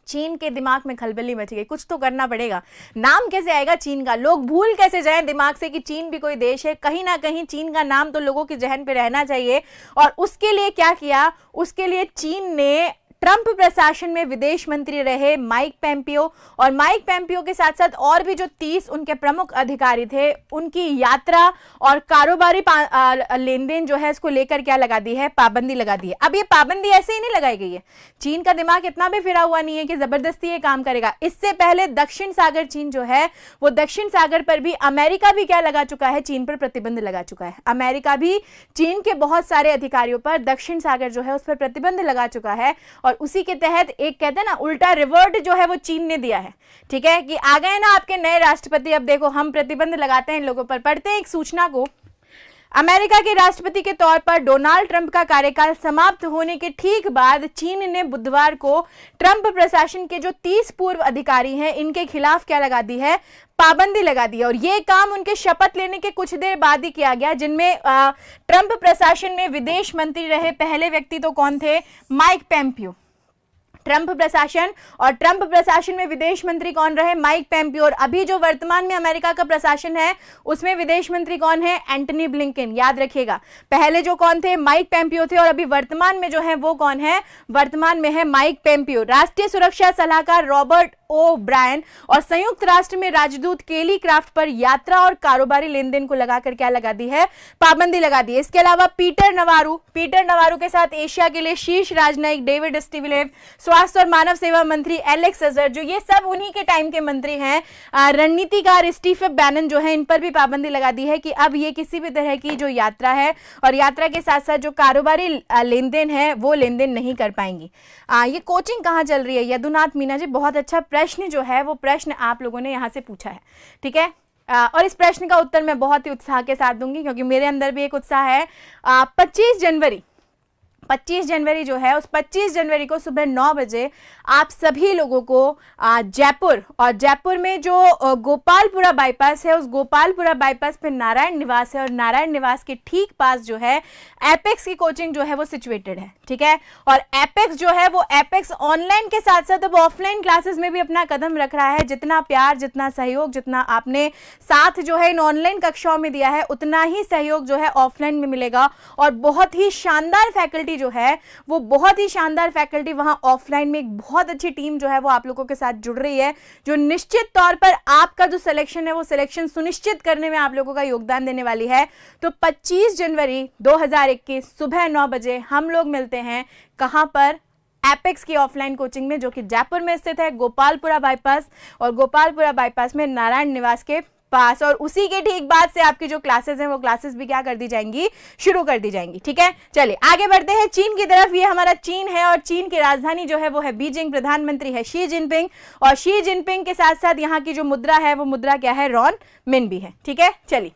चीन के दिमाग में खलबली मच गई। कुछ तो करना पड़ेगा, नाम कैसे आएगा चीन का, लोग भूल कैसे जाएं दिमाग से कि चीन भी कोई देश है। कहीं ना कहीं चीन का नाम तो लोगों के जहन पे रहना चाहिए। और उसके लिए क्या किया, उसके लिए चीन ने ट्रंप प्रशासन में विदेश मंत्री रहे माइक पोम्पियो, और माइक पोम्पियो के साथ साथ और भी जो 30 उनके प्रमुख अधिकारी थे, उनकी यात्रा और कारोबारी लेन देन जो है इसको लेकर क्या लगा दी है, पाबंदी लगा दी है। अब ये पाबंदी ऐसे ही नहीं लगाई गई है, चीन का दिमाग इतना भी फिरा हुआ नहीं है कि जबरदस्ती ये काम करेगा। इससे पहले दक्षिण सागर चीन जो है वो दक्षिण सागर पर भी अमेरिका भी क्या लगा चुका है, चीन पर प्रतिबंध लगा चुका है। अमेरिका भी चीन के बहुत सारे अधिकारियों पर दक्षिण सागर जो है उस पर प्रतिबंध लगा चुका है, और उसी के तहत एक कहते हैं ना उल्टा रिवर्ट जो है वो चीन ने दिया है। ठीक है कि आ गए ना आपके नए राष्ट्रपति, अब देखो हम प्रतिबंध लगाते हैं इन लोगों पर। पढ़ते हैं एक सूचना को। अमेरिका के राष्ट्रपति के तौर पर डोनाल्ड ट्रंप का कार्यकाल समाप्त होने के ठीक बाद चीन ने बुधवार को ट्रंप प्रशासन के जो 30 पूर्व अधिकारी हैं इनके खिलाफ क्या लगा दी है, पाबंदी लगा दी है। और ये काम उनके शपथ लेने के कुछ देर बाद ही किया गया, जिनमें ट्रंप प्रशासन में विदेश मंत्री रहे पहले व्यक्ति तो कौन थे, माइक पोम्पियो। ट्रंप प्रशासन और ट्रंप प्रशासन में विदेश मंत्री कौन रहे, माइक पोम्पियो। और अभी जो वर्तमान में अमेरिका का प्रशासन है उसमें विदेश मंत्री कौन है, एंटनी ब्लिंकन। याद रखिएगा पहले जो कौन थे, माइक पोम्पियो थे, और अभी वर्तमान में जो है वो कौन है, वर्तमान में है माइक पोम्पियो। राष्ट्रीय सुरक्षा सलाहकार रॉबर्ट ओ ब्रायन और संयुक्त राष्ट्र में राजदूत केली क्राफ्ट पर यात्रा और कारोबारी लेन देन को लगाकर क्या लगा दी है, पाबंदी लगा दी है। इसके अलावा पीटर नवारू के साथ एशिया के लिए शीर्ष राजनयिक डेविड स्टीवलेव, स्वास्थ्य और मानव सेवा मंत्री एलेक्स अजहर, जो ये सब उन्हीं के टाइम के मंत्री हैं, रणनीतिकार स्टीफन बैनन जो है, इन पर भी पाबंदी लगा दी है कि अब ये किसी भी तरह की जो यात्रा है और यात्रा के साथ साथ जो कारोबारी लेन देन है वो लेन देन नहीं कर पाएंगी। ये कोचिंग कहाँ चल रही है, यदुनाथ मीना जी, बहुत अच्छा प्रश्न जो है वो प्रश्न आप लोगों ने यहाँ से पूछा है। ठीक है, और इस प्रश्न का उत्तर मैं बहुत ही उत्साह के साथ दूंगी क्योंकि मेरे अंदर भी एक उत्साह है। 25 जनवरी जो है उस 25 जनवरी को सुबह 9 बजे आप सभी लोगों को जयपुर, और जयपुर में जो गोपालपुरा बाईपास है उस गोपालपुरा बाईपास पे नारायण निवास है, और नारायण निवास के ठीक पास जो है एपेक्स की कोचिंग जो है वो सिचुएटेड है। ठीक है, और एपेक्स जो है वो एपेक्स ऑनलाइन के साथ साथ अब ऑफलाइन क्लासेस में भी अपना कदम रख रहा है। जितना प्यार, जितना सहयोग, जितना आपने साथ जो है इन ऑनलाइन कक्षाओं में दिया है उतना ही सहयोग जो है ऑफलाइन में मिलेगा। और बहुत ही शानदार फैकल्टी जो है वो बहुत ही शानदार फैकल्टी वहां ऑफलाइन में एक बहुत अच्छी टीम जो है वो आप लोगों के साथ जुड़ रही है, जो निश्चित तौर पर आपका जो सिलेक्शन है वो सिलेक्शन सुनिश्चित करने में आप लोगों का योगदान देने वाली है। तो 25 जनवरी 2021 सुबह 9 बजे हम लोग मिलते हैं कहां पर, एपेक्स की ऑफलाइन कोचिंग में, जो कि जयपुर में स्थित है गोपालपुरा बाईपास, और गोपालपुरा बाईपास में नारायण निवास के पास। और उसी के ठीक बाद से आपकी जो क्लासेस हैं वो क्लासेस भी क्या कर दी जाएंगी, शुरू कर दी जाएंगी। ठीक है, चलिए आगे बढ़ते हैं चीन की तरफ। ये हमारा चीन है और चीन की राजधानी जो है वो है बीजिंग, प्रधानमंत्री है शी जिनपिंग, और शी जिनपिंग के साथ साथ यहाँ की जो मुद्रा है वो मुद्रा क्या है, रॉन मिन भी है। ठीक है, चलिए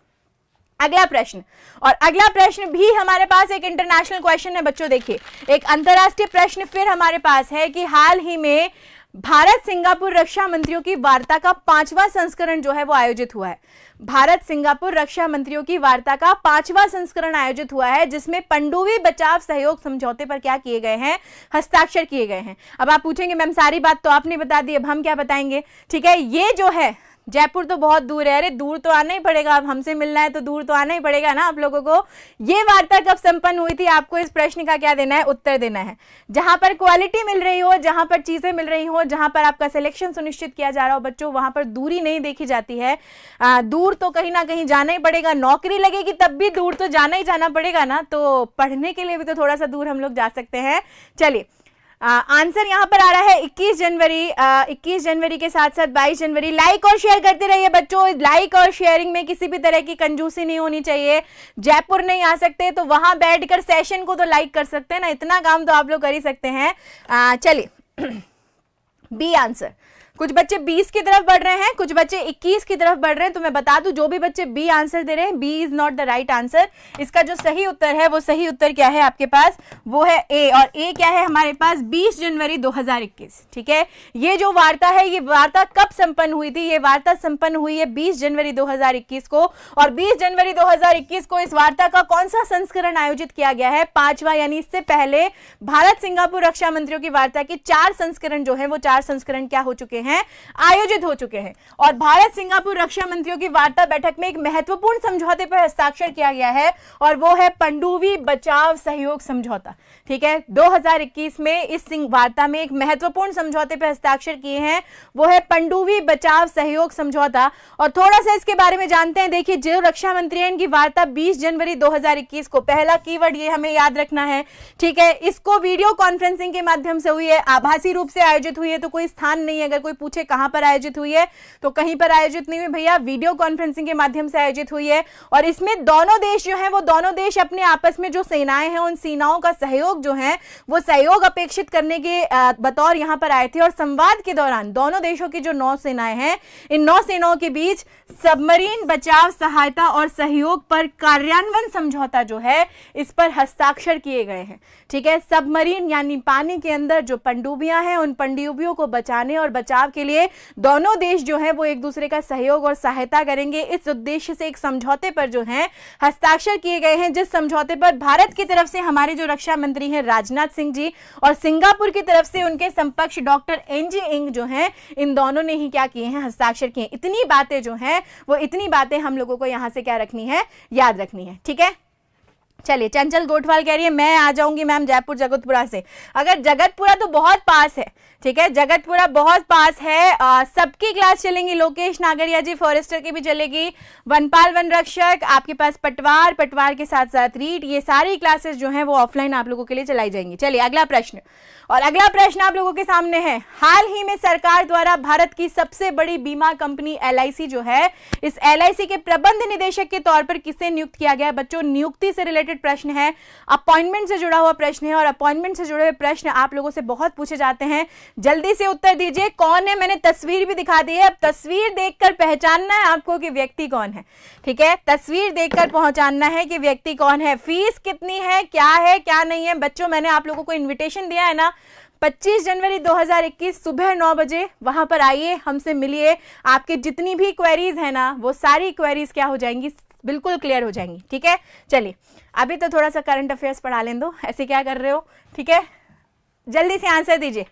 अगला प्रश्न, और अगला प्रश्न भी हमारे पास एक इंटरनेशनल क्वेश्चन है बच्चों। देखिए एक अंतरराष्ट्रीय प्रश्न फिर हमारे पास है कि हाल ही में भारत सिंगापुर रक्षा मंत्रियों की वार्ता का 5वां संस्करण जो है वो आयोजित हुआ है। भारत सिंगापुर रक्षा मंत्रियों की वार्ता का 5वां संस्करण आयोजित हुआ है, जिसमें पनडुब्बी बचाव सहयोग समझौते पर क्या किए गए हैं, हस्ताक्षर किए गए हैं। अब आप पूछेंगे मैम सारी बात तो आपने बता दी, अब हम क्या बताएंगे। ठीक है, ये जो है जयपुर तो बहुत दूर है। अरे दूर तो आना ही पड़ेगा, अब हमसे मिलना है तो दूर तो आना ही पड़ेगा ना आप लोगों को। ये वार्ता कब संपन्न हुई थी, आपको इस प्रश्न का क्या देना है, उत्तर देना है। जहां पर क्वालिटी मिल रही हो, जहां पर चीजें मिल रही हो, जहां पर आपका सिलेक्शन सुनिश्चित किया जा रहा हो बच्चों, वहां पर दूरी नहीं देखी जाती है। दूर तो कहीं ना कहीं जाना ही पड़ेगा, नौकरी लगेगी तब भी दूर तो जाना ही जाना पड़ेगा ना, तो पढ़ने के लिए भी तो थोड़ा सा दूर हम लोग जा सकते हैं। चलिए आंसर यहां पर आ रहा है 21 जनवरी। 21 जनवरी के साथ साथ 22 जनवरी। लाइक और शेयर करते रहिए बच्चों, लाइक और शेयरिंग में किसी भी तरह की कंजूसी नहीं होनी चाहिए। जयपुर नहीं आ सकते तो वहां बैठकर सेशन को तो लाइक कर सकते हैं ना, इतना काम तो आप लोग कर ही सकते हैं। चलिए बी आंसर। कुछ बच्चे 20 की तरफ बढ़ रहे हैं, कुछ बच्चे 21 की तरफ बढ़ रहे हैं। तो मैं बता दूं, जो भी बच्चे बी आंसर दे रहे हैं, B is not the right answer. इसका जो सही उत्तर है, वो सही उत्तर क्या है आपके पास, वो है ए। और ए क्या है हमारे पास, 20 जनवरी 2021। ठीक है, ये जो वार्ता है, ये वार्ता कब संपन्न हुई थी, ये वार्ता संपन्न हुई है 20 जनवरी 2021 को। और 20 जनवरी 2021 को इस वार्ता का कौन सा संस्करण आयोजित किया गया है, 5वां। यानी इससे पहले भारत सिंगापुर रक्षा मंत्रियों की वार्ता के 4 संस्करण जो है, वो 4 संस्करण क्या हो चुके हैं, आयोजित हो चुके हैं। और भारत सिंगापुर रक्षा मंत्रियों की वार्ता बैठक में एक महत्वपूर्ण समझौते पर हस्ताक्षर किया गया है, और वो है पनडुब्बी बचाव सहयोग समझौता। ठीक है, 2021 में इस वार्ता में एक महत्वपूर्ण समझौते पर हस्ताक्षर किए हैं, वो है पनडुब्बी बचाव सहयोग समझौता। और थोड़ा सा इसके बारे में जानते हैं। देखिए, जो रक्षा मंत्री हैं, इनकी वार्ता 20 जनवरी 2021 को, पहला कीवर्ड ये हमें याद रखना है। ठीक है, इसको वीडियो कॉन्फ्रेंसिंग के माध्यम से हुई है, आभासी रूप से आयोजित हुई है, तो कोई स्थान नहीं है। अगर कोई पूछे कहां पर आयोजित हुई है, तो कहीं पर आयोजित नहीं हुई भैया, वीडियो कॉन्फ्रेंसिंग के माध्यम से आयोजित हुई है। और इसमें दोनों देश जो हैं, वो दोनों देश अपने आपस में जो सेनाएं हैं, उन सेनाओं का सहयोग जो है, वो सहयोग अपेक्षित करने के बतौर यहां पर आए थे। और संवाद के दौरान दोनों देशों की जो नौसेनाएं हैं, इन नौसेनाओं के बीच सबमरीन बचाव सहायता और सहयोग पर कार्यान्वयन समझौता जो है, इस पर हस्ताक्षर किए गए हैं। ठीक है, सबमरीन यानी पानी के अंदर जो पनडुब्बियां हैं, उन पनडुब्बियों को बचाने और बचाव के लिए दोनों देश जो है, वो एक दूसरे का सहयोग और सहायता करेंगे। इस उद्देश्य से एक समझौते पर जो है हस्ताक्षर किए गए हैं, जिस समझौते पर भारत की तरफ से हमारे जो रक्षा मंत्री हैं राजनाथ सिंह जी, और सिंगापुर की तरफ से उनके समकक्ष डॉक्टर एनजी इंग जो हैं, इन दोनों ने ही क्या किए हैं, हस्ताक्षर किए। इतनी बातें जो हैं, वो इतनी बातें हम लोगों को यहां से क्या रखनी है, याद रखनी है। ठीक है, चलिए चंचल गोठवाल कह रही है मैं आ जाऊंगी मैम जयपुर जगतपुरा से। अगर जगतपुरा तो बहुत पास है, ठीक है, जगतपुरा बहुत पास है। सबकी क्लास चलेंगी, लोकेश नागरिया जी फॉरेस्टर की भी चलेगी, वनपाल वन रक्षक, आपके पास पटवार, पटवार के साथ साथ रीट, ये सारी क्लासेस जो हैं वो ऑफलाइन आप लोगों के लिए चलाई जाएंगी। चलिए अगला प्रश्न, और अगला प्रश्न आप लोगों के सामने है। हाल ही में सरकार द्वारा भारत की सबसे बड़ी बीमा कंपनी LIC जो है, इस LIC के प्रबंध निदेशक के तौर पर किसे नियुक्त किया गया है? बच्चों, नियुक्ति से रिलेटेड प्रश्न है, अपॉइंटमेंट से जुड़ा हुआ प्रश्न है, और अपॉइंटमेंट से जुड़े हुए प्रश्न आप लोगों से बहुत पूछे जाते हैं। जल्दी से उत्तर दीजिए, कौन है? मैंने तस्वीर भी दिखा दी है, अब तस्वीर देखकर पहचानना है आपको कि व्यक्ति कौन है। ठीक है, तस्वीर देखकर पहचानना है कि व्यक्ति कौन है। फीस कितनी है, क्या है, क्या नहीं है? बच्चों, मैंने आप लोगों को इन्विटेशन दिया है ना, 25 जनवरी 2021 सुबह 9 बजे वहां पर आइए, हमसे मिलिए। आपके जितनी भी क्वेरीज है ना, वो सारी क्वेरीज क्या हो जाएंगी, बिल्कुल क्लियर हो जाएंगी। ठीक है, चलिए अभी तो थोड़ा सा करंट अफेयर्स पढ़ा लें दो, ऐसे क्या कर रहे हो? ठीक है, जल्दी से आंसर दीजिए।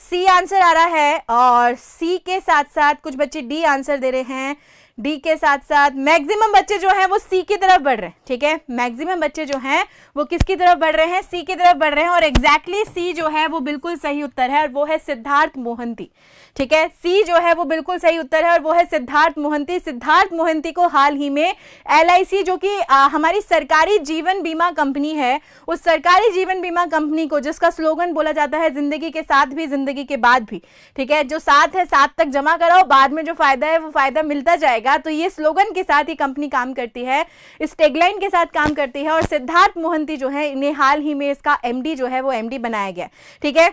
सी आंसर आ रहा है, और सी के साथ साथ कुछ बच्चे डी आंसर दे रहे हैं। डी के साथ साथ मैक्सिमम बच्चे जो हैं वो सी की तरफ बढ़ रहे हैं। ठीक है, मैक्सिमम बच्चे जो हैं वो किसकी तरफ बढ़ रहे हैं? सी की तरफ बढ़ रहे हैं। और एग्जैक्टली सी जो है वो बिल्कुल सही उत्तर है, और वो है सिद्धार्थ मोहंती। ठीक है, सी जो है वो बिल्कुल सही उत्तर है, और वो है सिद्धार्थ मोहंती। सिद्धार्थ मोहंती को हाल ही में LIC जो कि हमारी सरकारी जीवन बीमा कंपनी है, उस सरकारी जीवन बीमा कंपनी को, जिसका स्लोगन बोला जाता है जिंदगी के साथ भी जिंदगी के बाद भी, ठीक है, जो साथ है साथ तक जमा कराओ, बाद में जो फायदा है वो फायदा मिलता जाएगा। तो ये स्लोगन के साथ ही कंपनी काम करती है, इस टैगलाइन के साथ काम करती है। और सिद्धार्थ मोहंती जो है, इन्हें हाल ही में इसका MD जो है वो MD बनाया गया। ठीक है,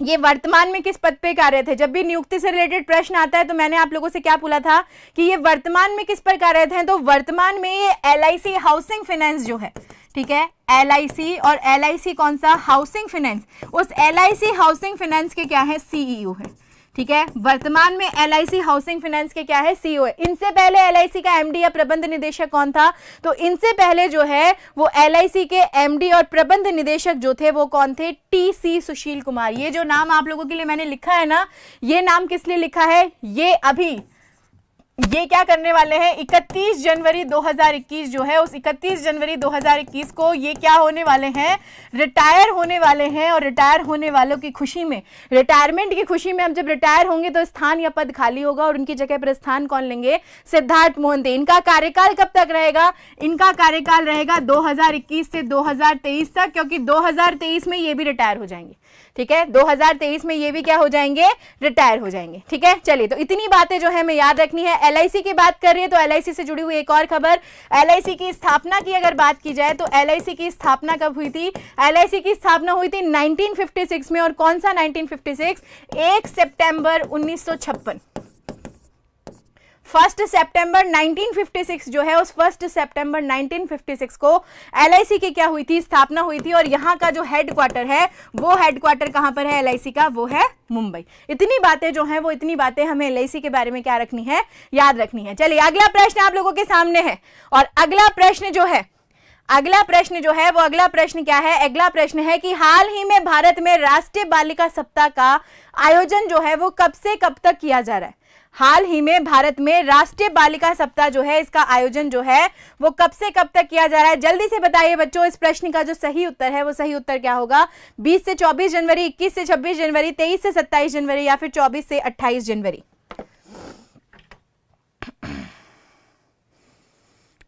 ये वर्तमान में किस पद पे कार्यरत है? जब भी नियुक्ति से रिलेटेड प्रश्न आता है तो मैंने आप लोगों से क्या बोला था कि ये वर्तमान में किस पर कार्यरत हैं? तो वर्तमान में ये LIC हाउसिंग फाइनेंस जो है, ठीक है, LIC, और LIC कौन सा? Housing finance. उस LIC हाउसिंग फाइनेंस के क्या है? CEO है। ठीक है, वर्तमान में LIC हाउसिंग फाइनेंस के क्या है? CEO है। इनसे पहले LIC का MD या प्रबंध निदेशक कौन था? तो इनसे पहले जो है वो LIC के MD और प्रबंध निदेशक जो थे वो कौन थे? TC सुशील कुमार। ये जो नाम आप लोगों के लिए मैंने लिखा है ना, ये नाम किस लिए लिखा है? ये अभी ये क्या करने वाले हैं, 31 जनवरी 2021 जो है, उस 31 जनवरी 2021 को ये क्या होने वाले हैं, रिटायर होने वाले हैं। और रिटायर होने वालों की खुशी में, रिटायरमेंट की खुशी में, हम जब रिटायर होंगे तो स्थान या पद खाली होगा और उनकी जगह पर स्थान कौन लेंगे, सिद्धार्थ मोहंती। इनका कार्यकाल कब तक रहेगा, इनका कार्यकाल रहेगा 2021 से 2023 तक, क्योंकि 2023 में ये भी रिटायर हो जाएंगे। ठीक है, 2023 में ये भी क्या हो जाएंगे, रिटायर हो जाएंगे। ठीक है, चलिए, तो इतनी बातें जो है हमें याद रखनी है। एलआईसी की बात कर रही है तो एलआईसी से जुड़ी हुई एक और खबर, एलआईसी की स्थापना की अगर बात की जाए तो एलआईसी की स्थापना कब हुई थी, एलआईसी की स्थापना हुई थी 1956 में। और कौन सा 1956, 1 सितंबर 1956। 1 सितंबर 1956 जो है, उस 1 सितंबर 1956 को एलआईसी की क्या हुई थी, स्थापना हुई थी। और यहाँ का जो हेडक्वार्टर है, वो हेडक्वार्टर कहाँ पर है एलआईसी का, वो है मुंबई। इतनी बातें जो हैं, वो इतनी बातें हमें एलआईसी के बारे में क्या रखनी है, याद रखनी है। चलिए, अगला प्रश्न आप लोगों के सामने है। और अगला प्रश्न जो है, वो अगला प्रश्न क्या है, अगला प्रश्न है कि हाल ही में भारत में राष्ट्रीय बालिका सप्ताह का आयोजन जो है वो कब से कब तक किया जा रहा है। हाल ही में भारत में राष्ट्रीय बालिका सप्ताह जो है, इसका आयोजन जो है वो कब से कब तक किया जा रहा है, जल्दी से बताइए बच्चों। इस प्रश्न का जो सही उत्तर है, वो सही उत्तर क्या होगा, 20 से 24 जनवरी, 21 से 26 जनवरी, 23 से 27 जनवरी या फिर 24 से 28 जनवरी।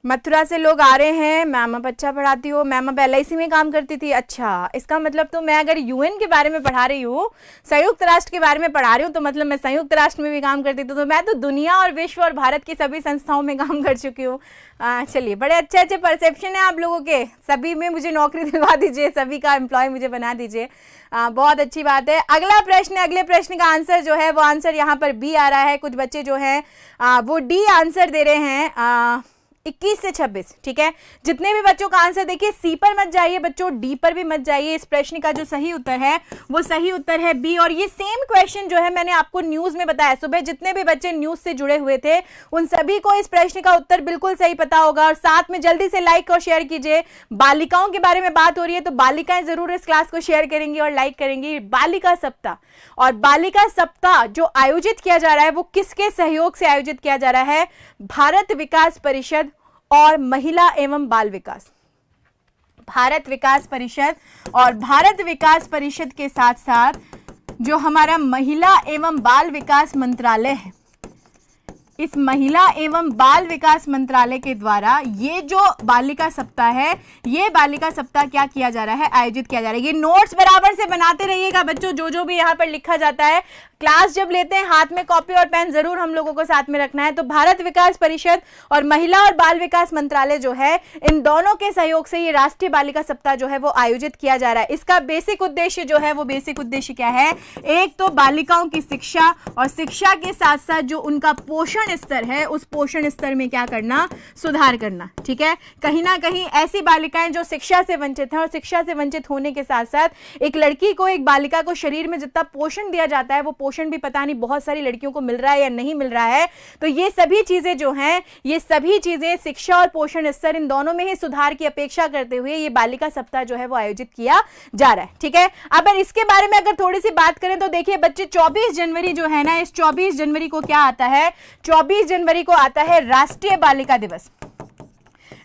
मथुरा से लोग आ रहे हैं, मैम अब अच्छा पढ़ाती हो, मैम अब एलआईसी में काम करती थी। अच्छा, इसका मतलब तो मैं अगर यूएन के बारे में पढ़ा रही हूँ, संयुक्त राष्ट्र के बारे में पढ़ा रही हूँ, तो मतलब मैं संयुक्त राष्ट्र में भी काम करती थी। तो मैं तो दुनिया और विश्व और भारत की सभी संस्थाओं में काम कर चुकी हूँ। चलिए, बड़े अच्छे अच्छे परसेप्शन है आप लोगों के, सभी में मुझे नौकरी दिलवा दीजिए, सभी का एम्प्लॉय मुझे बना दीजिए। बहुत अच्छी बात है। अगला प्रश्न, अगले प्रश्न का आंसर जो है, वो आंसर यहाँ पर बी आ रहा है। कुछ बच्चे जो हैं वो डी आंसर दे रहे हैं, 21 से 26। ठीक है, जितने भी बच्चों का आंसर देखिए, सी पर मत जाइए बच्चों, डी पर भी मत जाइए। इस प्रश्न का जो सही उत्तर है, वो सही उत्तर है बी। और ये सेम क्वेश्चन जो है मैंने आपको न्यूज में बताया सुबह, जितने भी बच्चे न्यूज से जुड़े हुए थे उन सभी को इस प्रश्न का उत्तर बिल्कुल सही पता होगा। और साथ में जल्दी से लाइक और शेयर कीजिए। बालिकाओं के बारे में बात हो रही है तो बालिकाएं जरूर इस क्लास को शेयर करेंगी और लाइक करेंगी। बालिका सप्ताह, और बालिका सप्ताह जो आयोजित किया जा रहा है, वो किसके सहयोग से आयोजित किया जा रहा है, भारत विकास परिषद और महिला एवं बाल विकास। भारत विकास परिषद और भारत विकास परिषद के साथ साथ जो हमारा महिला एवं बाल विकास मंत्रालय है, इस महिला एवं बाल विकास मंत्रालय के द्वारा ये जो बालिका सप्ताह है, ये बालिका सप्ताह क्या किया जा रहा है, आयोजित किया जा रहा है। ये नोट्स बराबर से बनाते रहिएगा बच्चों, जो भी यहाँ पर लिखा जाता है। क्लास जब लेते हैं हाथ में कॉपी और पेन जरूर हम लोगों को साथ में रखना है। तो भारत विकास परिषद और महिला और बाल विकास मंत्रालय जो है, इन दोनों के सहयोग से ये राष्ट्रीय बालिका सप्ताह जो है वो आयोजित किया जा रहा है। इसका बेसिक उद्देश्य जो है, वो बेसिक उद्देश्य क्या है, एक तो बालिकाओं की शिक्षा, और शिक्षा के साथ साथ जो उनका पोषण स्तर है, उस पोषण स्तर में क्या करना, सुधार करना। ठीक है, कहीं ना कहीं ऐसी बालिकाएं जो शिक्षा से वंचित हैं, और शिक्षा से वंचित होने के साथ साथ एक लड़की को, एक बालिका को शरीर में जितना पोषण दिया जाता है, वो पोषण भी पता नहीं बहुत सारी लड़कियों को मिल रहा है या नहीं मिल रहा है। तो ये सभी चीजें जो हैं, ये सभी चीजें शिक्षा और पोषण स्तर, इन दोनों में ही सुधार की अपेक्षा करते हुए ये बालिका सप्ताह जो है वो आयोजित किया जा रहा है। ठीक है, अब इसके बारे में अगर थोड़ी सी बात करें तो देखिए बच्चे, 24 जनवरी जो है ना, इस 24 जनवरी को क्या आता है, 24 जनवरी को आता है राष्ट्रीय बालिका दिवस।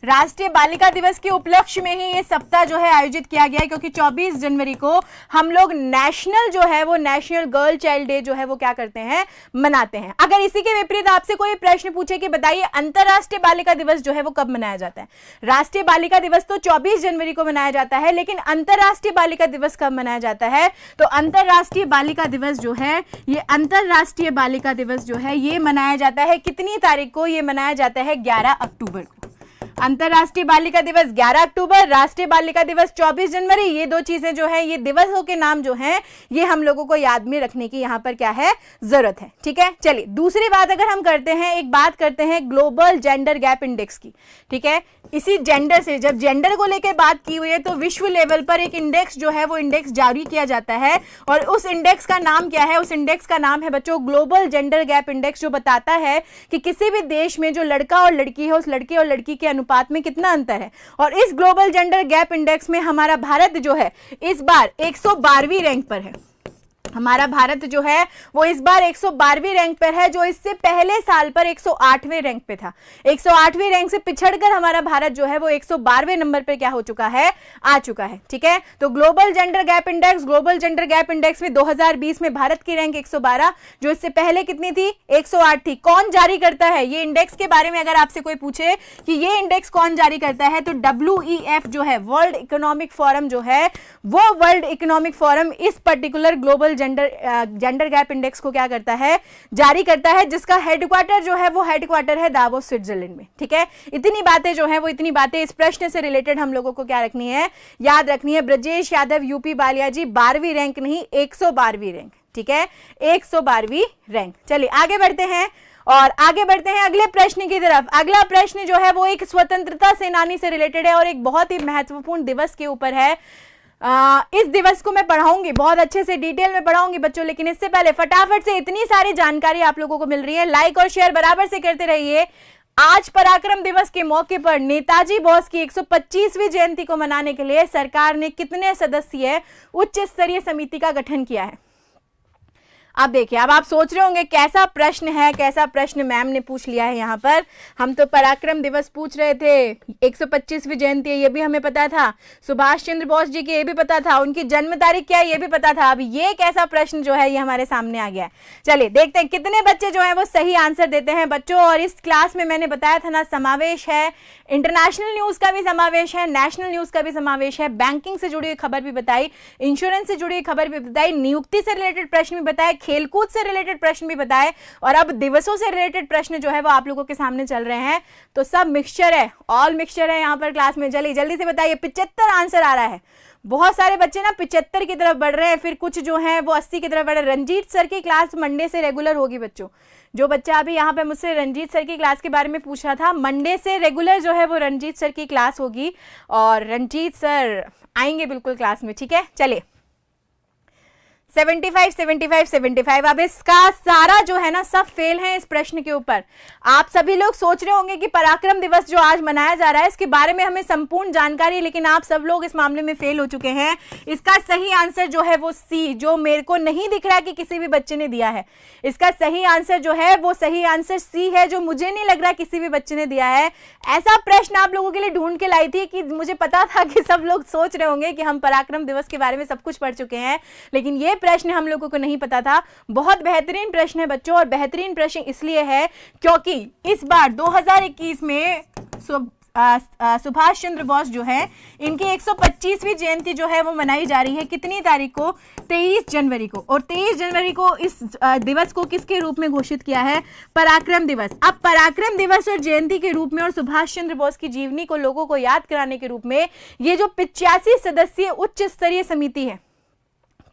राष्ट्रीय बालिका दिवस के उपलक्ष्य में ही ये सप्ताह जो है आयोजित किया गया है, क्योंकि 24 जनवरी को हम लोग नेशनल जो है, वो नेशनल गर्ल चाइल्ड डे जो है वो क्या करते हैं, मनाते हैं। अगर इसी के विपरीत आपसे कोई प्रश्न पूछे कि बताइए अंतरराष्ट्रीय बालिका दिवस जो है वो कब मनाया जाता है, राष्ट्रीय बालिका दिवस तो 24 जनवरी को मनाया जाता है, लेकिन अंतरराष्ट्रीय बालिका दिवस कब मनाया जाता है, तो अंतरराष्ट्रीय बालिका दिवस जो है, ये अंतरराष्ट्रीय बालिका दिवस जो है ये मनाया जाता है कितनी तारीख को, ये मनाया जाता है 11 अक्टूबर को। अंतरराष्ट्रीय बालिका दिवस 11 अक्टूबर, राष्ट्रीय बालिका दिवस 24 जनवरी। ये दो चीजें जो है, ये दिवसों के नाम जो हैं, ये हम लोगों को याद में रखने की यहाँ पर क्या है, जरूरत है। ठीक है, चलिए दूसरी बात अगर हम करते हैं, एक बात करते हैं ग्लोबल जेंडर गैप इंडेक्स की। ठीक है, इसी जेंडर से, जब जेंडर को लेकर बात की हुई है तो विश्व लेवल पर एक इंडेक्स जो है वो इंडेक्स जारी किया जाता है, और उस इंडेक्स का नाम क्या है, उस इंडेक्स का नाम है बच्चों ग्लोबल जेंडर गैप इंडेक्स, जो बताता है कि किसी भी देश में जो लड़का और लड़की है, उस लड़के और लड़की के अनुपात में कितना अंतर है। और इस ग्लोबल जेंडर गैप इंडेक्स में हमारा भारत जो है इस बार 112वीं रैंक पर है। हमारा भारत जो है वो इस बार 112वीं रैंक पर है, जो इससे पहले साल पर 108वें रैंक पे था। 108वीं रैंक से पिछड़कर हमारा भारत जो है वो 112वें नंबर पे क्या हो चुका है, आ चुका है। ठीक है, तो ग्लोबल जेंडर गैप इंडेक्स में 2020 में भारत की रैंक 112, जो इससे पहले कितनी थी, 108 थी। कौन जारी करता है ये इंडेक्स के बारे में अगर आपसे कोई पूछे कि ये इंडेक्स कौन जारी करता है, तो WEF जो है, वर्ल्ड इकोनॉमिक फोरम जो है, वो वर्ल्ड इकोनॉमिक फोरम इस particular global gender gap index को क्या करता है, जारी करता है, जिसका हेडक्वार्टर जो है वो हेडक्वार्टर है दावोस, स्विट्जरलैंड में। ठीक है, इतनी बातें जो है वो इतनी बातें इस प्रश्न से रिलेटेड हम लोगों को क्या रखनी है, याद रखनी है। ब्रजेश यादव यूपी बालिया जी, 12वीं रैंक नहीं 112वीं रैंक। ठीक है, 112वीं रैंक। चलिए आगे बढ़ते हैं और आगे बढ़ते हैं अगले प्रश्न की तरफ। अगला प्रश्न जो है वो एक स्वतंत्रता सेनानी से रिलेटेड है और एक बहुत ही महत्वपूर्ण दिवस के ऊपर है। इस दिवस को मैं पढ़ाऊंगी, बहुत अच्छे से डिटेल में पढ़ाऊंगी बच्चों, लेकिन इससे पहले फटाफट से इतनी सारी जानकारी आप लोगों को मिल रही है, लाइक और शेयर बराबर से करते रहिए। आज पराक्रम दिवस के मौके पर नेताजी बोस की 125वीं जयंती को मनाने के लिए सरकार ने कितने सदस्यीय उच्च स्तरीय समिति का गठन किया है। अब देखिए, अब आप सोच रहे होंगे कैसा प्रश्न है, कैसा प्रश्न मैम ने पूछ लिया है यहाँ पर। हम तो पराक्रम दिवस पूछ रहे थे, 125वीं जयंती है ये भी हमें पता था, सुभाष चंद्र बोस जी की ये भी पता था, उनकी जन्म तारीख क्या है ये भी पता था। अब ये कैसा प्रश्न जो है ये हमारे सामने आ गया है। चलिए देखते हैं कितने बच्चे जो है वो सही आंसर देते हैं बच्चों। और इस क्लास में मैंने बताया था ना, समावेश है, इंटरनेशनल न्यूज का भी समावेश है, नेशनल न्यूज का भी समावेश है, बैंकिंग से जुड़ी हुई खबर भी बताई, इंश्योरेंस से जुड़ी हुई खबर भी बताई, नियुक्ति से रिलेटेड प्रश्न भी बताए, खेलकूद से रिलेटेड प्रश्न भी बताए, और अब दिवसों से रिलेटेड प्रश्न जो है वो आप लोगों के सामने चल रहे हैं। तो सब मिक्सचर है, ऑल मिक्सचर है यहाँ पर क्लास में। चलिए जल्दी से बताइए, 75 आंसर आ रहा है। बहुत सारे बच्चे ना 75 की तरफ बढ़ रहे हैं, फिर कुछ जो है वो 80 की तरफ बढ़ रहे हैं। रंजीत सर की क्लास मंडे से रेगुलर होगी बच्चों। जो बच्चा अभी यहाँ पे मुझसे रंजीत सर की क्लास के बारे में पूछ रहा था, मंडे से रेगुलर जो है वो रंजीत सर की क्लास होगी और रंजीत सर आएंगे बिल्कुल क्लास में। ठीक है, चलिए 75 75 75। अब इसका सारा जो है ना सब फेल है इस प्रश्न के ऊपर। आप सभी लोग सोच रहे होंगे कि पराक्रम दिवस जो आज मनाया जा रहा है इसके बारे में हमें संपूर्ण जानकारी, लेकिन आप सब लोग इस मामले में फेल हो चुके हैं। इसका सही आंसर जो है वो सी, जो मेरे को नहीं दिख रहा कि किसी भी बच्चे ने दिया है। इसका सही आंसर जो है वो सही आंसर सी है, जो मुझे नहीं लग रहा किसी भी बच्चे ने दिया है। ऐसा प्रश्न आप लोगों के लिए ढूंढ के लाई थी कि मुझे पता था कि सब लोग सोच रहे होंगे कि हम पराक्रम दिवस के बारे में सब कुछ पढ़ चुके हैं, लेकिन ये प्रश्न हम लोगों को नहीं पता था। बहुत बेहतरीन प्रश्न है बच्चों, और बेहतरीन प्रश्न इसलिए है क्योंकि इस बार 2021 में सुभाष चंद्र बोस जो है इनकी 125वीं जयंती जो है वो मनाई जा रही है। कितनी तारीख को? 23 जनवरी को। और 23 जनवरी को इस दिवस को किसके रूप में घोषित किया है? पराक्रम दिवस। अब पराक्रम दिवस और जयंती के रूप में और सुभाष चंद्र बोस की जीवनी को लोगों को याद कराने के रूप में ये जो 85 सदस्यीय उच्च स्तरीय समिति है,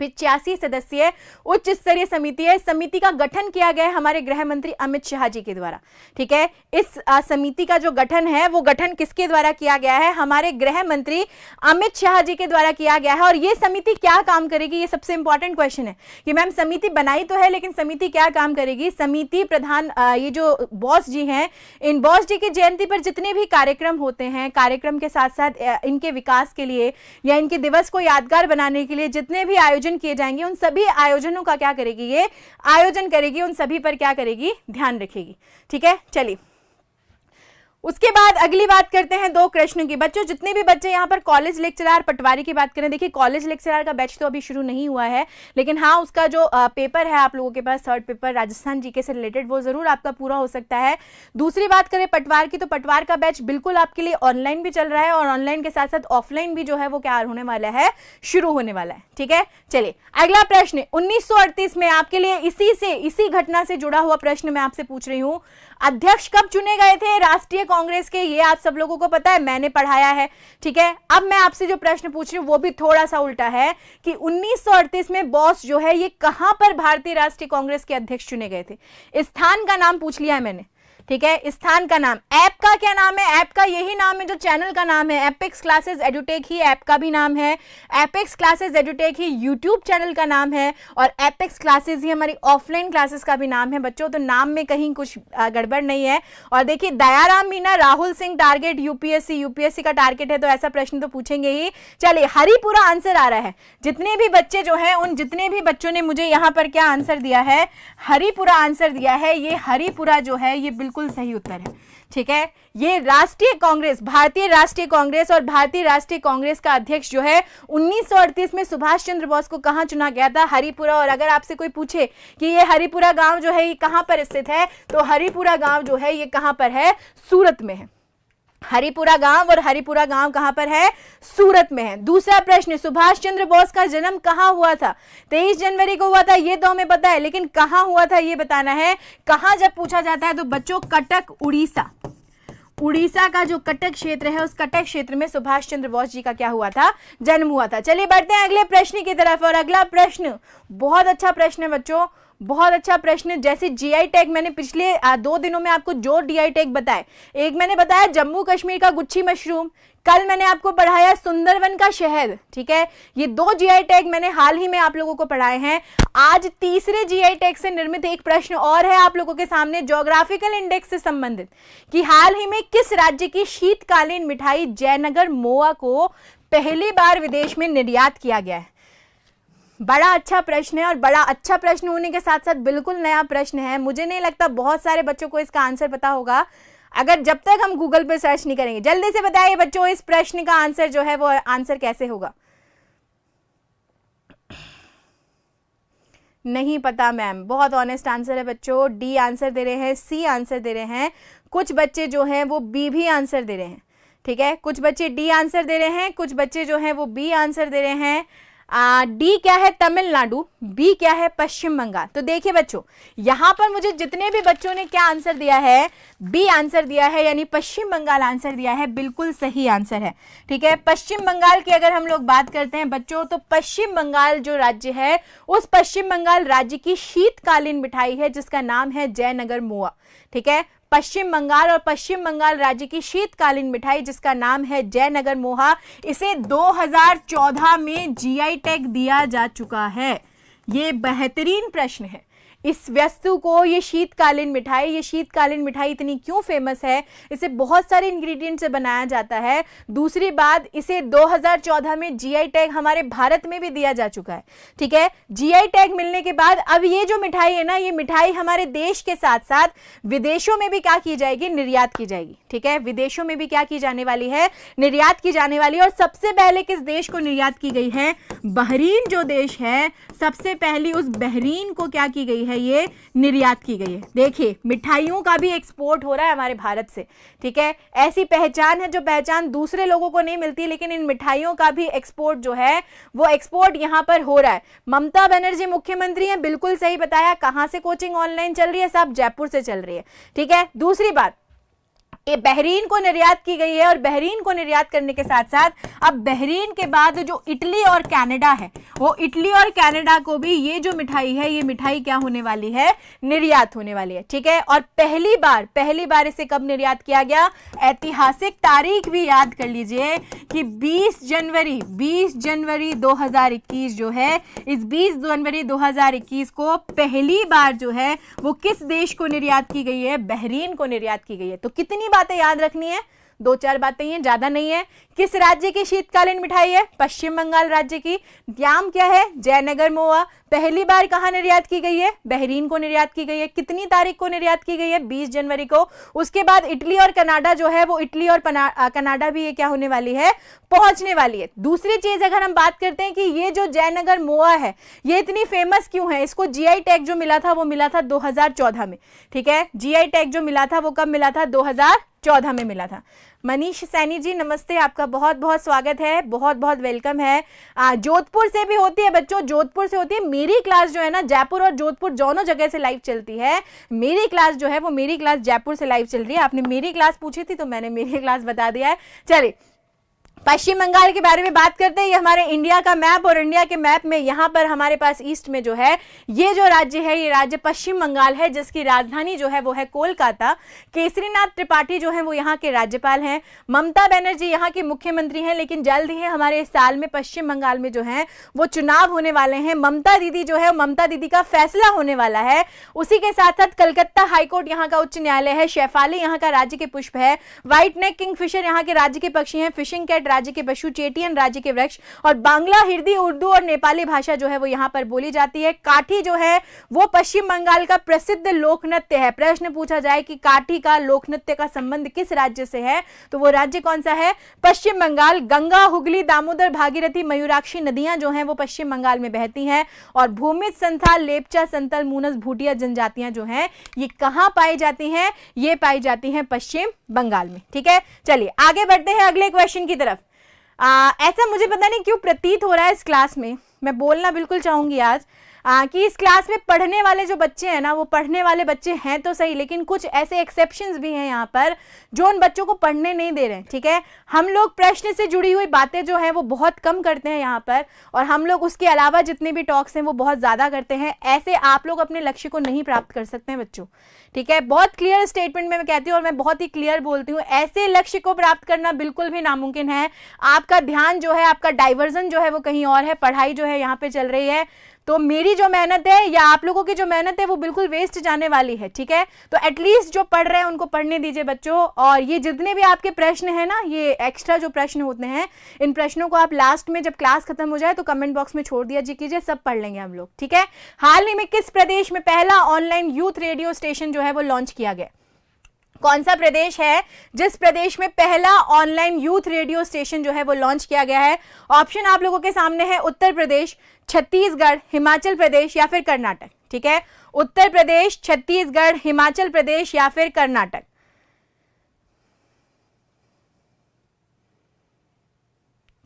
85 सदस्यीय उच्च स्तरीय समिति है, समिति का गठन किया गया है हमारे गृह मंत्री अमित शाह जी के द्वारा। ठीक है, इस समिति का जो गठन है वो गठन किसके द्वारा किया गया है? हमारे गृह मंत्री अमित शाह जी के द्वारा किया गया है। और ये समिति क्या काम करेगी, ये सबसे इंपॉर्टेंट क्वेश्चन है कि मैम समिति बनाई तो है लेकिन समिति क्या काम करेगी? समिति प्रधान ये जो बॉस जी हैं, इन बॉस जी की जयंती पर जितने भी कार्यक्रम होते हैं, कार्यक्रम के साथ साथ इनके विकास के लिए या इनके दिवस को यादगार बनाने के लिए जितने भी आयोजन किए जाएंगे, उन सभी आयोजनों का क्या करेगी? ये आयोजन करेगी, उन सभी पर क्या करेगी? ध्यान रखेगी। ठीक है, चलिए उसके बाद अगली बात करते हैं दो प्रश्नों की। बच्चों जितने भी बच्चे यहाँ पर कॉलेज लेक्चरर पटवारी की बात करें, देखिए कॉलेज लेक्चरर का बैच तो अभी शुरू नहीं हुआ है, लेकिन हाँ उसका जो पेपर है आप लोगों के पास, थर्ड पेपर राजस्थान जीके से रिलेटेड, वो जरूर आपका पूरा हो सकता है। दूसरी बात करें पटवार की, तो पटवार का बैच बिल्कुल आपके लिए ऑनलाइन भी चल रहा है और ऑनलाइन के साथ साथ ऑफलाइन भी जो है वो क्या होने वाला है? शुरू होने वाला है। ठीक है, चलिए अगला प्रश्न 1938 में आपके लिए इसी घटना से जुड़ा हुआ प्रश्न मैं आपसे पूछ रही हूँ। अध्यक्ष कब चुने गए थे राष्ट्रीय कांग्रेस के? ये आप सब लोगों को पता है, मैंने पढ़ाया है। ठीक है, अब मैं आपसे जो प्रश्न पूछ रही हूँ वो भी थोड़ा सा उल्टा है कि 1938 में बोस जो है ये कहां पर भारतीय राष्ट्रीय कांग्रेस के अध्यक्ष चुने गए थे? स्थान का नाम पूछ लिया है मैंने, ठीक है, स्थान का नाम। ऐप का क्या नाम है? ऐप का यही नाम है जो चैनल का नाम है, एपेक्स क्लासेस एडुटेक ही ऐप का भी नाम है। एपेक्स क्लासेस एडुटेक ही यूट्यूब चैनल का नाम है और एपेक्स क्लासेस ही हमारी ऑफलाइन क्लासेस का भी नाम है बच्चों। तो नाम में कहीं कुछ गड़बड़ नहीं है। और देखिए, दयाराम मीना, राहुल सिंह टारगेट यूपीएससी का टारगेट है, तो ऐसा प्रश्न तो पूछेंगे ही। चलिए, हरिपुरा आंसर आ रहा है। जितने भी बच्चे जो है, उन जितने भी बच्चों ने मुझे यहाँ पर क्या आंसर दिया है, हरिपुरा आंसर दिया है, ये हरिपुरा जो है ये बिल्कुल सही उत्तर है। ठीक है, ये राष्ट्रीय कांग्रेस, भारतीय राष्ट्रीय कांग्रेस और भारतीय राष्ट्रीय कांग्रेस का अध्यक्ष जो है 1938 में सुभाष चंद्र बोस को कहां चुना गया था? हरिपुरा। और अगर आपसे कोई पूछे कि ये हरिपुरा गांव जो है ये कहां पर स्थित है, तो हरिपुरा गांव जो है ये कहां पर है? सूरत में है। हरिपुरा गांव, और हरिपुरा गांव कहां पर है? सूरत में है। दूसरा प्रश्न, सुभाष चंद्र बोस का जन्म कहां हुआ था? 23 जनवरी को हुआ था, ये तो हमें पता है, लेकिन कहां हुआ था ये बताना है। कहां जब पूछा जाता है तो बच्चों कटक, उड़ीसा। उड़ीसा का जो कटक क्षेत्र है, उस कटक क्षेत्र में सुभाष चंद्र बोस जी का क्या हुआ था? जन्म हुआ था। चलिए बढ़ते हैं अगले प्रश्न की तरफ। और अगला प्रश्न बहुत अच्छा प्रश्न है बच्चों, बहुत अच्छा प्रश्न। जैसे जीआई टैग मैंने पिछले 2 दिनों में आपको जो जीआई टैग बताए, एक मैंने बताया जम्मू कश्मीर का गुच्छी मशरूम, कल मैंने आपको पढ़ाया सुंदरवन का शहद। ठीक है, ये 2 जीआई टैग मैंने हाल ही में आप लोगों को पढ़ाए हैं। आज तीसरे जीआई टैग से निर्मित एक प्रश्न और है आप लोगों के सामने, ज्योग्राफिकल इंडेक्स से संबंधित, कि हाल ही में किस राज्य की शीतकालीन मिठाई जयनगर मोआ को पहली बार विदेश में निर्यात किया गया है? बड़ा अच्छा प्रश्न है, और बड़ा अच्छा प्रश्न होने के साथ साथ बिल्कुल नया प्रश्न है। मुझे नहीं लगता बहुत सारे बच्चों को इसका आंसर पता होगा, अगर जब तक हम गूगल पे सर्च नहीं करेंगे। जल्दी से बताइए बच्चों, इस प्रश्न का आंसर जो है वो आंसर कैसे होगा? नहीं पता मैम, बहुत ऑनेस्ट आंसर है बच्चों। डी आंसर दे रहे हैं, सी आंसर दे रहे हैं, कुछ बच्चे जो हैं वो बी भी आंसर दे रहे हैं। ठीक है, कुछ बच्चे डी आंसर दे रहे हैं, कुछ बच्चे जो हैं वो बी आंसर दे रहे हैं। डी क्या है? तमिलनाडु। बी क्या है? पश्चिम बंगाल। तो देखिए बच्चों, यहां पर मुझे जितने भी बच्चों ने क्या आंसर दिया है, बी आंसर दिया है, यानी पश्चिम बंगाल आंसर दिया है, बिल्कुल सही आंसर है। ठीक है, पश्चिम बंगाल की अगर हम लोग बात करते हैं बच्चों, तो पश्चिम बंगाल जो राज्य है, उस पश्चिम बंगाल राज्य की शीतकालीन मिठाई है जिसका नाम है जयनगर मोआ। ठीक है, पश्चिम बंगाल और पश्चिम बंगाल राज्य की शीतकालीन मिठाई जिसका नाम है जयनगर मोहा, इसे 2014 में जीआई टैग दिया जा चुका है। ये बेहतरीन प्रश्न है। इस वस्तु को, ये शीतकालीन मिठाई इतनी क्यों फेमस है? इसे बहुत सारे इंग्रेडिएंट से बनाया जाता है। दूसरी बात, इसे 2014 में जीआई टैग हमारे भारत में भी दिया जा चुका है। ठीक है, जीआई टैग मिलने के बाद अब ये जो मिठाई है ना, ये मिठाई हमारे देश के साथ साथ विदेशों में भी क्या की जाएगी? निर्यात की जाएगी। ठीक है, विदेशों में भी क्या की जाने वाली है? निर्यात की जाने वाली है। और सबसे पहले किस देश को निर्यात की गई है? बहरीन जो देश है, सबसे पहली उस बहरीन को क्या की गई है? ये निर्यात की गई है। देखिए, मिठाइयों का भी एक्सपोर्ट हो रहा है हमारे भारत से। ठीक है, ऐसी पहचान है जो पहचान दूसरे लोगों को नहीं मिलती, लेकिन इन मिठाइयों का भी एक्सपोर्ट जो है वो एक्सपोर्ट यहां पर हो रहा है। ममता बनर्जी मुख्यमंत्री हैं, बिल्कुल सही बताया। कहां से कोचिंग ऑनलाइन चल रही है? सब जयपुर से चल रही है। ठीक है, दूसरी बात, ये बहरीन को निर्यात की गई है, और बहरीन को निर्यात करने के साथ साथ अब बहरीन के बाद जो इटली और कनाडा है, वो इटली और कनाडा को भी ये जो मिठाई है, ये मिठाई क्या होने वाली है? निर्यात होने वाली है। ठीक है, और पहली बार इसे कब निर्यात किया गया? ऐतिहासिक तारीख भी याद कर लीजिए कि 20 जनवरी 2021 जो है, इस 20 जनवरी 2021 को पहली बार जो है वो किस देश को निर्यात की गई है? बहरीन को निर्यात की गई है। तो कितनी बातें याद रखनी है? 2-4 बातें ही हैं, ज्यादा नहीं है। किस राज्य की शीतकालीन मिठाई है? पश्चिम बंगाल राज्य की। नाम क्या है? जयनगर मोआ। पहली बार कहां निर्यात की गई है? बहरीन को निर्यात की गई है। कितनी तारीख को निर्यात की गई है? 20 जनवरी को। उसके बाद इटली और कनाडा जो है, वो इटली और कनाडा भी ये क्या होने वाली है? पहुंचने वाली है। दूसरी चीज अगर हम बात करते हैं कि ये जो जयनगर मोआ है, ये इतनी फेमस क्यों है? इसको जीआई टैग जो मिला था वो मिला था 2014 में। ठीक है, जीआई टैग जो मिला था वो कब मिला था? 2014 में मिला था। मनीष सैनी जी नमस्ते, आपका बहुत बहुत स्वागत है, बहुत बहुत वेलकम है। जोधपुर से भी होती है बच्चों, जोधपुर से होती है। मेरी क्लास जो है ना, जयपुर और जोधपुर दोनों जगह से लाइव चलती है। मेरी क्लास जो है वो मेरी क्लास जयपुर से लाइव चल रही है। आपने मेरी क्लास पूछी थी तो मैंने मेरी क्लास बता दिया है। चलिए, पश्चिम बंगाल के बारे में बात करते हैं। ये हमारे इंडिया का मैप, और इंडिया के मैप में यहाँ पर हमारे पास ईस्ट में जो है ये जो राज्य है, ये राज्य पश्चिम बंगाल है, जिसकी राजधानी जो है वो है कोलकाता। केसरीनाथ त्रिपाठी जो है वो यहाँ के राज्यपाल हैं। ममता बनर्जी यहाँ की मुख्यमंत्री हैं, लेकिन जल्द ही हमारे इस साल में पश्चिम बंगाल में जो है वो चुनाव होने वाले हैं। ममता दीदी जो है, ममता दीदी का फैसला होने वाला है। उसी के साथ साथ कलकत्ता हाईकोर्ट यहाँ का उच्च न्यायालय है। शेफाली यहाँ का राज्य के पुष्प है। व्हाइट नेक किंगफिशर यहाँ के राज्य के पक्षी हैं। फिशिंग कैट राज्य के पशु, चेटियन राज्य के वृक्ष, और बांग्ला, हिंदी, उर्दू और नेपाली भाषा जो है वो यहाँ पर बोली जाती है। काठी जो है वो पश्चिम बंगाल का प्रसिद्ध लोक नृत्य है। प्रश्न पूछा जाए कि काठी का लोक नृत्य का संबंध किस राज्य से है, तो वो राज्य कौन सा है? पश्चिम बंगाल। गंगा, हुगली, दामोदर, भागीरथी, मयूराक्षी नदियां जो हैं वो पश्चिम बंगाल में बहती हैं। और भूमिज, संथाल, लेपचा, संतल, मूनस, भूटिया जनजातियां जो हैं ये कहां पाई जाती हैं? ये पाई जाती हैं पश्चिम बंगाल में। ठीक है, चलिए आगे बढ़ते हैं अगले क्वेश्चन की तरफ। ऐसा मुझे पता नहीं क्यों प्रतीत हो रहा है इस क्लास में, मैं बोलना बिल्कुल चाहूंगी आज कि इस क्लास में पढ़ने वाले जो बच्चे हैं ना, वो पढ़ने वाले बच्चे हैं तो सही, लेकिन कुछ ऐसे एक्सेप्शंस भी हैं यहाँ पर जो उन बच्चों को पढ़ने नहीं दे रहे हैं। ठीक है, हम लोग प्रश्न से जुड़ी हुई बातें जो हैं वो बहुत कम करते हैं यहाँ पर, और हम लोग उसके अलावा जितने भी टॉक्स हैं वो बहुत ज़्यादा करते हैं। ऐसे आप लोग अपने लक्ष्य को नहीं प्राप्त कर सकते हैं बच्चों। ठीक है, बहुत क्लियर स्टेटमेंट में मैं कहती हूँ और मैं बहुत ही क्लियर बोलती हूँ, ऐसे लक्ष्य को प्राप्त करना बिल्कुल भी नामुमकिन है। आपका ध्यान जो है, आपका डाइवर्जन जो है वो कहीं और है, पढ़ाई जो है यहाँ पे चल रही है, तो मेरी जो मेहनत है या आप लोगों की जो मेहनत है वो बिल्कुल वेस्ट जाने वाली है। ठीक है, तो एटलीस्ट जो पढ़ रहे हैं उनको पढ़ने दीजिए बच्चों। और ये जितने भी आपके प्रश्न है ना, ये एक्स्ट्रा जो प्रश्न होते हैं, इन प्रश्नों को आप लास्ट में जब क्लास खत्म हो जाए तो कमेंट बॉक्स में छोड़ दिया जी कीजिए, सब पढ़ लेंगे हम लोग। ठीक है, हाल ही में किस प्रदेश में पहला ऑनलाइन यूथ रेडियो स्टेशन जो है वो लॉन्च किया गया? कौन सा प्रदेश है जिस प्रदेश में पहला ऑनलाइन यूथ रेडियो स्टेशन जो है वो लॉन्च किया गया है? ऑप्शन आप लोगों के सामने है, उत्तर प्रदेश, छत्तीसगढ़, हिमाचल प्रदेश या फिर कर्नाटक। ठीक है, उत्तर प्रदेश, छत्तीसगढ़, हिमाचल प्रदेश या फिर कर्नाटक।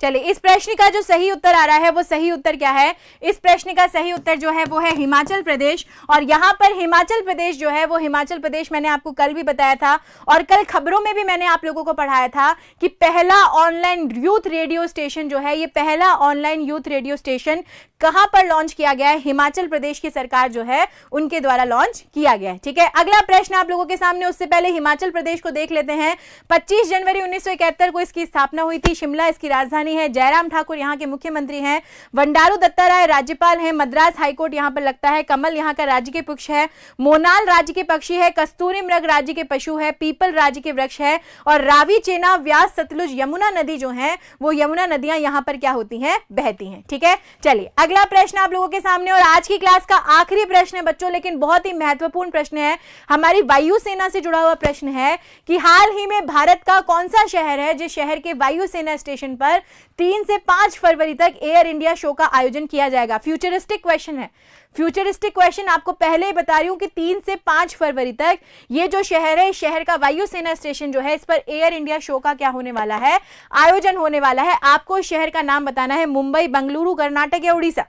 चलिए, इस प्रश्न का जो सही उत्तर आ रहा है वो सही उत्तर क्या है? इस प्रश्न का सही उत्तर जो है वो है हिमाचल प्रदेश। और यहाँ पर हिमाचल प्रदेश जो है वो, हिमाचल प्रदेश मैंने आपको कल भी बताया था और कल खबरों में भी मैंने आप लोगों को पढ़ाया था कि पहला ऑनलाइन यूथ रेडियो स्टेशन जो है, ये पहला ऑनलाइन यूथ रेडियो स्टेशन कहां पर लॉन्च किया गया है? हिमाचल प्रदेश की सरकार जो है उनके द्वारा लॉन्च किया गया है। ठीक है, अगला प्रश्न आप लोगों के सामने, उससे पहले हिमाचल प्रदेश को देख लेते हैं। 25 जनवरी 1971 को इसकी स्थापना हुई थी। शिमला इसकी राजधानी है। जयराम ठाकुर यहाँ के मुख्यमंत्री हैं। बंडारू दत्ताराय राज्यपाल हैं। मद्रास हाईकोर्ट यहाँ पर लगता है। कमल यहाँ का राज्य के पक्ष है। मोनाल राज्य के पक्षी है। कस्तूरी मृग राज्य के पशु है। पीपल राज्य के वृक्ष है। और रावी, चेनाब, व्यास, सतलुज, यमुना नदी जो है वो यमुना नदियां यहाँ पर क्या होती हैं? बहती हैं। ठीक है, चलिए अगला प्रश्न आप लोगों के सामने, और आज की क्लास का आखिरी प्रश्न है बच्चों, लेकिन बहुत ही महत्वपूर्ण प्रश्न है, हमारी वायुसेना से जुड़ा हुआ प्रश्न है कि हाल ही में भारत का कौन सा शहर है जिस शहर के वायुसेना स्टेशन पर 3 से 5 फरवरी तक एयर इंडिया शो का आयोजन किया जाएगा? फ्यूचरिस्टिक क्वेश्चन है, फ्यूचरिस्टिक क्वेश्चन। आपको पहले ही बता रही हूं कि 3 से 5 फरवरी तक ये जो शहर है, शहर का वायुसेना स्टेशन जो है, इस पर एयर इंडिया शो का क्या होने वाला है? आयोजन होने वाला है। आपको शहर का नाम बताना है, मुंबई, बंगलुरु, कर्नाटक या उड़ीसा।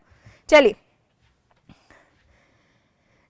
चलिए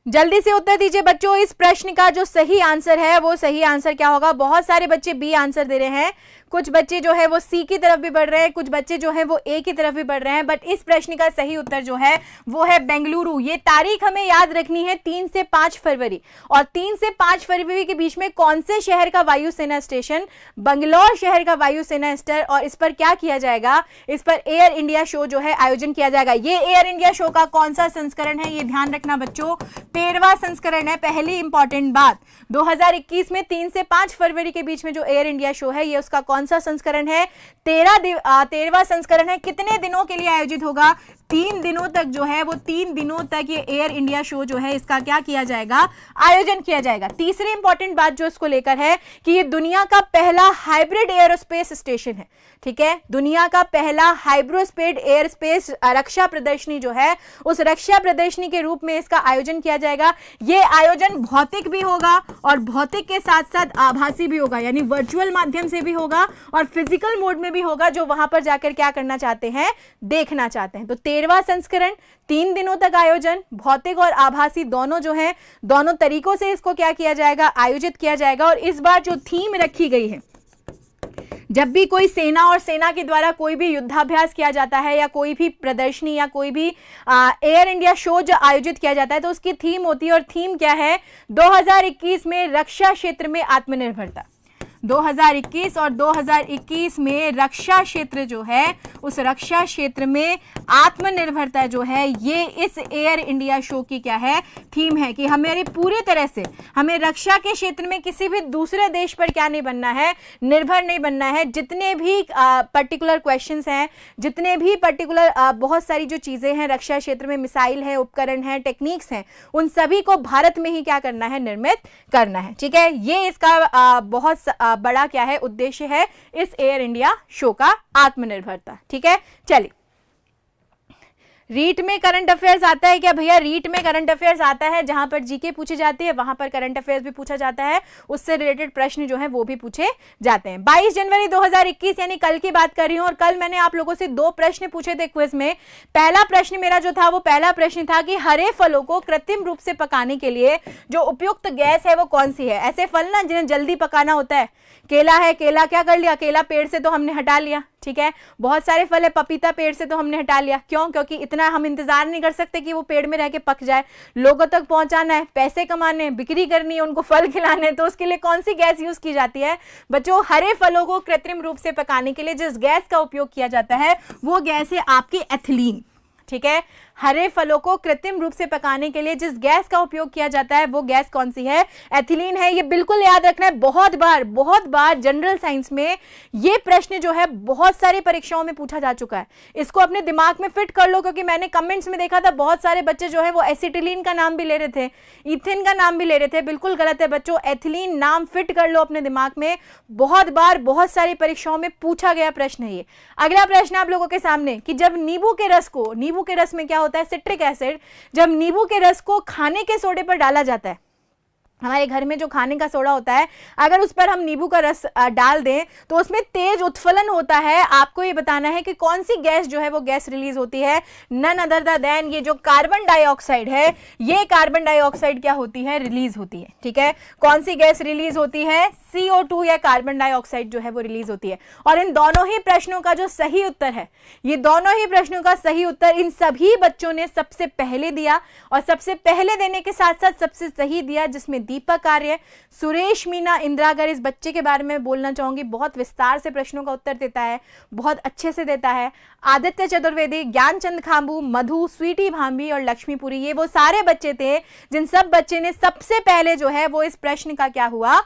जल्दी से उत्तर दीजिए बच्चों। इस प्रश्न का जो सही आंसर है वो सही आंसर क्या होगा? बहुत सारे बच्चे बी आंसर दे रहे हैं, कुछ बच्चे जो है वो सी की तरफ भी बढ़ रहे हैं, कुछ बच्चे जो है वो ए की तरफ भी बढ़ रहे हैं, बट इस प्रश्न का सही उत्तर जो है वो है बेंगलुरु। ये तारीख हमें याद रखनी है, 3 से 5 फरवरी। और 3 से 5 फरवरी के बीच में कौन से शहर का वायुसेना स्टेशन? बंगलौर शहर का वायुसेना स्टेशन। और इस पर क्या किया जाएगा? इस पर एयर इंडिया शो जो है आयोजन किया जाएगा। ये एयर इंडिया शो का कौन सा संस्करण है? ये ध्यान रखना बच्चों, 13वां संस्करण है। पहली इंपॉर्टेंट बात, 2021 में 3 से 5 फरवरी के बीच में जो एयर इंडिया शो है, ये उसका कौन सा संस्करण है? 13वां संस्करण है। कितने दिनों के लिए आयोजित होगा? 3 दिनों तक जो है वो 3 दिनों तक ये एयर इंडिया शो जो है इसका क्या किया जाएगा? आयोजन किया जाएगा। तीसरी इंपॉर्टेंट बात जो इसको लेकर है कि ये दुनिया का पहला हाइब्रिड एरोस्पेस स्टेशन है। ठीक है, दुनिया का पहला हाइब्रोस्पेड एयरस्पेस रक्षा प्रदर्शनी जो है, उस रक्षा प्रदर्शनी के रूप में इसका आयोजन किया जाएगा। ये आयोजन भौतिक भी होगा और भौतिक के साथ साथ आभासी भी होगा, यानी वर्चुअल माध्यम से भी होगा और फिजिकल मोड में भी होगा, जो वहां पर जाकर क्या करना चाहते हैं? देखना चाहते हैं। तो 13वां संस्करण, 3 दिनों तक आयोजन, भौतिक और आभासी दोनों जो है, दोनों तरीकों से इसको क्या किया जाएगा? आयोजित किया जाएगा। और इस बार जो थीम रखी गई है, जब भी कोई सेना और सेना के द्वारा कोई भी युद्धाभ्यास किया जाता है या कोई भी प्रदर्शनी या कोई भी एयर इंडिया शो जो आयोजित किया जाता है तो उसकी थीम होती है, और थीम क्या है 2021 में रक्षा क्षेत्र में आत्मनिर्भरता। 2021 और 2021 में रक्षा क्षेत्र जो है उस रक्षा क्षेत्र में आत्मनिर्भरता जो है ये इस एयर इंडिया शो की क्या है, थीम है कि हमारे पूरे तरह से हमें रक्षा के क्षेत्र में किसी भी दूसरे देश पर क्या नहीं बनना है, निर्भर नहीं बनना है। जितने भी पर्टिकुलर क्वेश्चंस हैं, जितने भी पर्टिकुलर बहुत सारी जो चीज़ें हैं रक्षा क्षेत्र में, मिसाइल है, उपकरण है, टेक्निक्स हैं, उन सभी को भारत में ही क्या करना है, निर्मित करना है। ठीक है, ये इसका बहुत बड़ा क्या है, उद्देश्य है इस एयर इंडिया शो का, आत्मनिर्भरता। ठीक है, चलिए रीट में करंट अफेयर्स आता है क्या भैया? रीट में करंट अफेयर्स आता है, जहां पर जीके पूछी जाती है वहां पर करंट अफेयर्स भी पूछा जाता है, उससे रिलेटेड प्रश्न जो है वो भी पूछे जाते हैं। 22 जनवरी 2021 यानी कल की बात कर रही हूं, और कल मैंने आप लोगों से 2 प्रश्न पूछे थे क्विज में। पहला प्रश्न मेरा जो था वो पहला प्रश्न था कि हरे फलों को कृत्रिम रूप से पकाने के लिए जो उपयुक्त गैस है वो कौन सी है? ऐसे फल ना जिन्हें जल्दी पकाना होता है, केला है, केला क्या कर लिया, केला पेड़ से तो हमने हटा लिया। ठीक है, बहुत सारे फल है, पपीता पेड़ से तो हमने हटा लिया। क्यों? क्योंकि इतना हम इंतजार नहीं कर सकते कि वो पेड़ में रह के पक जाए, लोगों तक पहुंचाना है, पैसे कमाने, बिक्री करनी है, उनको फल खिलाने, तो उसके लिए कौन सी गैस यूज की जाती है बच्चों? हरे फलों को कृत्रिम रूप से पकाने के लिए जिस गैस का उपयोग किया जाता है वो गैस है आपकी एथिलीन। ठीक है, हरे फलों को कृत्रिम रूप से पकाने के लिए जिस गैस का उपयोग किया जाता है वो गैस कौन सी है? एथिलीन है। ये बिल्कुल याद रखना है, बहुत बार जनरल साइंस में ये प्रश्न जो है बहुत सारी परीक्षाओं में पूछा जा चुका है। इसको अपने दिमाग में फिट कर लो, क्योंकि मैंने कमेंट्स में देखा था बहुत सारे बच्चे जो है वो एसिटिलीन का नाम भी ले रहे थे, इथिन का नाम भी ले रहे थे। बिल्कुल गलत है बच्चों, एथिलीन नाम फिट कर लो अपने दिमाग में, बहुत बार बहुत सारी परीक्षाओं में पूछा गया प्रश्न है ये। अगला प्रश्न आप लोगों के सामने कि जब नींबू के रस में क्या होता है, सिट्रिक एसिड, जब नींबू के रस को खाने के सोडे पर डाला जाता है, हमारे घर में जो खाने का सोडा होता है, अगर उस पर हम नींबू का रस डाल दें तो उसमें तेज उत्फलन होता है। आपको ये बताना है कि कौन सी गैस जो है वो गैस रिलीज होती है, नन अदर देन ये जो कार्बन डाइऑक्साइड है, ये कार्बन डाइऑक्साइड क्या होती है, रिलीज होती है। ठीक है, कौन सी गैस रिलीज होती है? CO2 या कार्बन डाइऑक्साइड जो है वो रिलीज होती है। और इन दोनों ही प्रश्नों का जो सही उत्तर है, ये दोनों ही प्रश्नों का सही उत्तर इन सभी बच्चों ने सबसे पहले दिया, और सबसे पहले देने के साथ साथ सबसे सही दिया, जिसमें दीपक आर्य, सुरेश मीना, इंदिरा। अगर इस बच्चे के बारे में बोलना चाहूंगी, बहुत विस्तार से प्रश्नों का उत्तर देता है, बहुत अच्छे से देता है। आदित्य चतुर्वेदी, ज्ञानचंद खांबू, मधु, स्वीटी भांबी और लक्ष्मीपुरी, ये वो सारे बच्चे थे जिन सब बच्चे ने सबसे पहले जो है वो इस प्रश्न का क्या हुआ,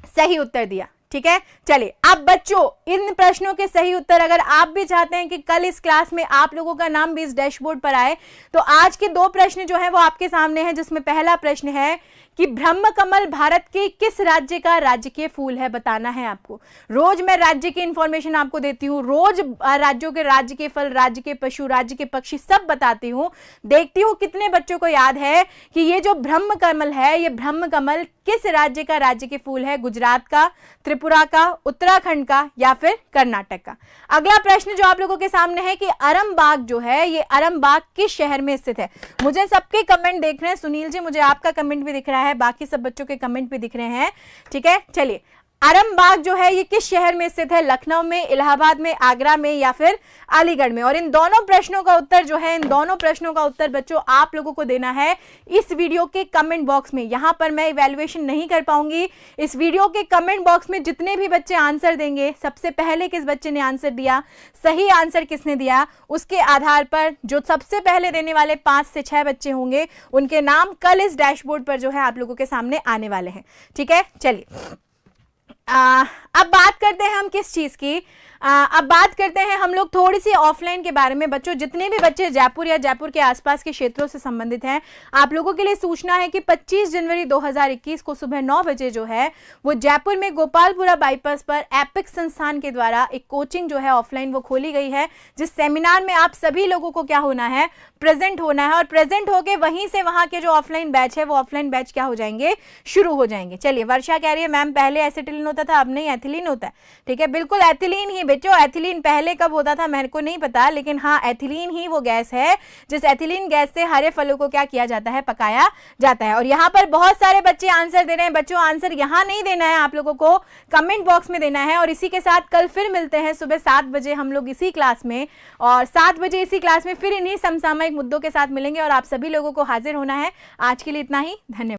सही उत्तर दिया। ठीक है, चलिए अब बच्चों इन प्रश्नों के सही उत्तर, अगर आप भी चाहते हैं कि कल इस क्लास में आप लोगों का नाम भी इस डैशबोर्ड पर आए, तो आज के 2 प्रश्न जो है वो आपके सामने हैं, जिसमें पहला प्रश्न है कि ब्रह्म कमल भारत के किस राज्य का राजकीय फूल है, बताना है आपको। रोज मैं राज्य की इंफॉर्मेशन आपको देती हूँ, रोज राज्यों के राज्य के फल, राज्य के पशु, राज्य के पक्षी सब बताती हूँ। देखती हूँ कितने बच्चों को याद है कि ये जो ब्रह्म कमल है, ये ब्रह्म कमल किस राज्य का राज्य के फूल है? गुजरात का, त्रिपुरा का, उत्तराखंड का या फिर कर्नाटक का? अगला प्रश्न जो आप लोगों के सामने है कि अरमबाग जो है, ये अरमबाग किस शहर में स्थित है? मुझे सबके कमेंट देख रहे हैं, सुनील जी मुझे आपका कमेंट भी दिख रहा है, बाकी सब बच्चों के कमेंट भी दिख रहे हैं। ठीक है, चलिए अरमबाग जो है ये किस शहर में स्थित है? लखनऊ में, इलाहाबाद में, आगरा में या फिर अलीगढ़ में? और इन दोनों प्रश्नों का उत्तर जो है, इन दोनों प्रश्नों का उत्तर बच्चों आप लोगों को देना है इस वीडियो के कमेंट बॉक्स में। यहां पर मैं इवैल्यूएशन नहीं कर पाऊंगी। इस वीडियो के कमेंट बॉक्स में जितने भी बच्चे आंसर देंगे, सबसे पहले किस बच्चे ने आंसर दिया, सही आंसर किसने दिया, उसके आधार पर जो सबसे पहले देने वाले 5 से 6 बच्चे होंगे, उनके नाम कल इस डैशबोर्ड पर जो है आप लोगों के सामने आने वाले हैं। ठीक है, चलिए अब बात करते हैं हम किस चीज की, अब बात करते हैं हम लोग थोड़ी सी ऑफलाइन के बारे में। बच्चों जितने भी बच्चे जयपुर या जयपुर के आसपास के क्षेत्रों से संबंधित हैं, आप लोगों के लिए सूचना है कि 25 जनवरी 2021 को सुबह 9 बजे जो है वो जयपुर में गोपालपुरा बाईपास पर एपिक संस्थान के द्वारा एक कोचिंग जो है ऑफलाइन वो खोली गई है, जिस सेमिनार में आप सभी लोगों को क्या होना है, प्रेजेंट होना है। और प्रेजेंट होके वहीं से वहां के जो ऑफलाइन बैच है वो ऑफलाइन बैच क्या हो जाएंगे, शुरू हो जाएंगे। चलिए वर्षा कह रही है मैम पहले एसिटिलीन होता था, अब नहीं एथिलीन होता है। ठीक है, बिल्कुल एथिलीन ही बच्चों, एथिलीन पहले कब होता था मेरे को नहीं पता, लेकिन हाँ एथिलीन ही वो गैस है जिस एथिलीन गैस से हरे फलों को क्या किया जाता है, पकाया जाता है। और यहाँ पर बहुत सारे बच्चे आंसर दे रहे हैं। बच्चों आंसर यहाँ नहीं देना है, आप लोगों को कमेंट बॉक्स में देना है। और इसी के साथ कल फिर मिलते हैं सुबह 7 बजे हम लोग इसी क्लास में, और 7 बजे इसी क्लास में फिर इन्हीं समसामयिक मुद्दों के साथ मिलेंगे और आप सभी लोगों को हाजिर होना है। आज के लिए इतना ही, धन्यवाद।